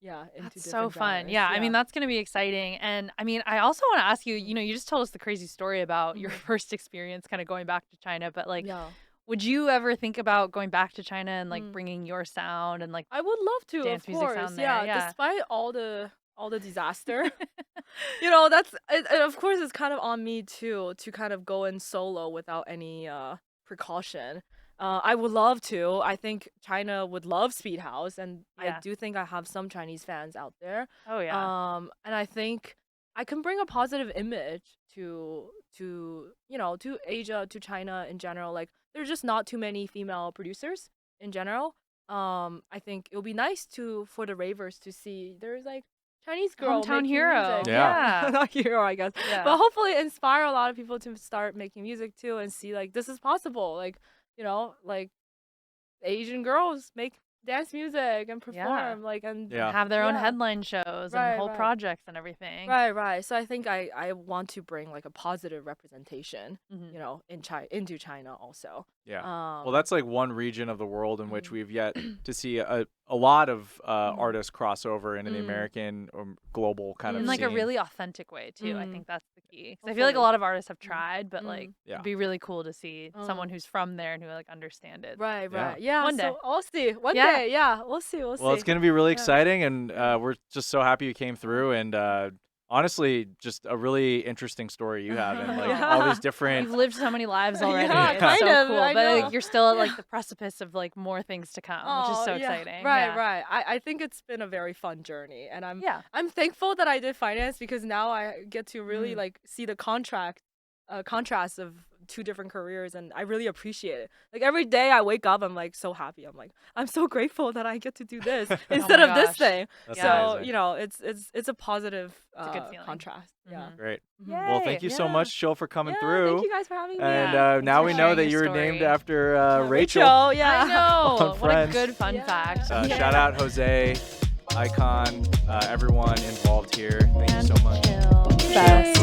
[SPEAKER 3] Yeah, into
[SPEAKER 2] That's so
[SPEAKER 3] different
[SPEAKER 2] fun.
[SPEAKER 3] genres.
[SPEAKER 2] Yeah, I mean, that's going to be exciting. And I mean, I also want to ask you, you just told us the crazy story about your first experience kind of going back to China, but like,
[SPEAKER 3] yeah.
[SPEAKER 2] would you ever think about going back to China and like
[SPEAKER 3] Mm.
[SPEAKER 2] bringing your sound and like
[SPEAKER 3] I would love to,
[SPEAKER 2] dance
[SPEAKER 3] of
[SPEAKER 2] music
[SPEAKER 3] course.
[SPEAKER 2] sound there,
[SPEAKER 3] Yeah,
[SPEAKER 2] yeah.
[SPEAKER 3] despite all the disaster. That's it, of course it's kind of on me too to kind of go in solo without any precaution. I would love to. I think China would love Speedhouse, and
[SPEAKER 2] Yeah.
[SPEAKER 3] I do think I have some Chinese fans out there.
[SPEAKER 2] oh yeah.
[SPEAKER 3] And I think I can bring a positive image to Asia, to China in general. Like there's just not too many female producers in general. I think it would be nice for the ravers to see there's like Chinese girl
[SPEAKER 2] Hometown
[SPEAKER 3] making
[SPEAKER 2] hero.
[SPEAKER 3] music.
[SPEAKER 1] Yeah.
[SPEAKER 3] Not hero, I guess.
[SPEAKER 2] Yeah.
[SPEAKER 3] But hopefully inspire a lot of people to start making music too and see like this is possible. Like, like Asian girls make dance music and perform like and
[SPEAKER 1] Yeah.
[SPEAKER 2] Have their own
[SPEAKER 3] yeah.
[SPEAKER 2] headline shows
[SPEAKER 3] Right,
[SPEAKER 2] and whole
[SPEAKER 3] right.
[SPEAKER 2] projects and everything.
[SPEAKER 3] Right. So I think I want to bring like a positive representation,
[SPEAKER 2] Mhm.
[SPEAKER 3] into China also.
[SPEAKER 1] Yeah.
[SPEAKER 3] Um,
[SPEAKER 1] Well, that's like one region of the world in which
[SPEAKER 3] Mhm.
[SPEAKER 1] we've yet to see a lot of
[SPEAKER 3] Mhm.
[SPEAKER 1] artists cross over into the
[SPEAKER 3] Mm.
[SPEAKER 1] American or global kind
[SPEAKER 2] In
[SPEAKER 1] of
[SPEAKER 2] like a
[SPEAKER 1] scene.
[SPEAKER 2] really authentic way too. I
[SPEAKER 3] Mm.
[SPEAKER 2] think that's the key. 'Cause I feel like a
[SPEAKER 3] Hopefully.
[SPEAKER 2] lot of artists have
[SPEAKER 3] Mm.
[SPEAKER 2] tried, but like
[SPEAKER 1] Yeah.
[SPEAKER 2] it'd be really cool to see
[SPEAKER 3] Mm.
[SPEAKER 2] someone who's from there and who like understand it.
[SPEAKER 3] Right.
[SPEAKER 1] Yeah.
[SPEAKER 3] Yeah.
[SPEAKER 2] One day.
[SPEAKER 3] So we'll see. One
[SPEAKER 2] Yeah.
[SPEAKER 3] day. Yeah. We'll see.
[SPEAKER 1] Well, it's going to be really
[SPEAKER 3] Yeah.
[SPEAKER 1] exciting, and we're just so happy you came through, and honestly, just a really interesting story you have, and like all these different.
[SPEAKER 2] You've lived so many lives already.
[SPEAKER 3] Yeah,
[SPEAKER 2] It's
[SPEAKER 3] kind
[SPEAKER 2] so
[SPEAKER 3] of,
[SPEAKER 2] cool.
[SPEAKER 3] I
[SPEAKER 2] But
[SPEAKER 3] know.
[SPEAKER 2] like, you're still at like the precipice of like more things to come, which is so
[SPEAKER 3] yeah.
[SPEAKER 2] exciting.
[SPEAKER 3] Right,
[SPEAKER 2] Yeah.
[SPEAKER 3] right. I think it's been a very fun journey, and
[SPEAKER 2] Yeah.
[SPEAKER 3] I'm thankful that I did finance because now I get to really
[SPEAKER 2] Mm.
[SPEAKER 3] like see the contrast of two different careers, and I really appreciate it. Like every day I wake up, I'm like so happy. I'm like, I'm so grateful that I get to do this instead
[SPEAKER 2] my
[SPEAKER 3] of this
[SPEAKER 2] gosh.
[SPEAKER 3] thing.
[SPEAKER 1] That's
[SPEAKER 3] So
[SPEAKER 1] amazing.
[SPEAKER 3] you know, it's a positive
[SPEAKER 2] It's a good feeling.
[SPEAKER 3] contrast. Yeah.
[SPEAKER 2] Mhm.
[SPEAKER 1] Great.
[SPEAKER 3] Mhm.
[SPEAKER 1] Well, thank you so much, Chill, for coming through.
[SPEAKER 3] Thank you guys for having me.
[SPEAKER 1] And
[SPEAKER 2] Yeah,
[SPEAKER 1] now
[SPEAKER 2] thanks
[SPEAKER 1] we
[SPEAKER 2] for
[SPEAKER 1] know
[SPEAKER 2] sharing
[SPEAKER 1] that
[SPEAKER 2] your
[SPEAKER 1] you were named
[SPEAKER 2] story.
[SPEAKER 1] after Rachel.
[SPEAKER 3] Yeah.
[SPEAKER 2] I know.
[SPEAKER 1] On
[SPEAKER 2] What a
[SPEAKER 1] Friends.
[SPEAKER 2] good fun
[SPEAKER 3] Yeah.
[SPEAKER 2] fact.
[SPEAKER 1] Shout out Jose, Icon, everyone involved here. Thank you so much.
[SPEAKER 2] Chill.
[SPEAKER 3] Yay.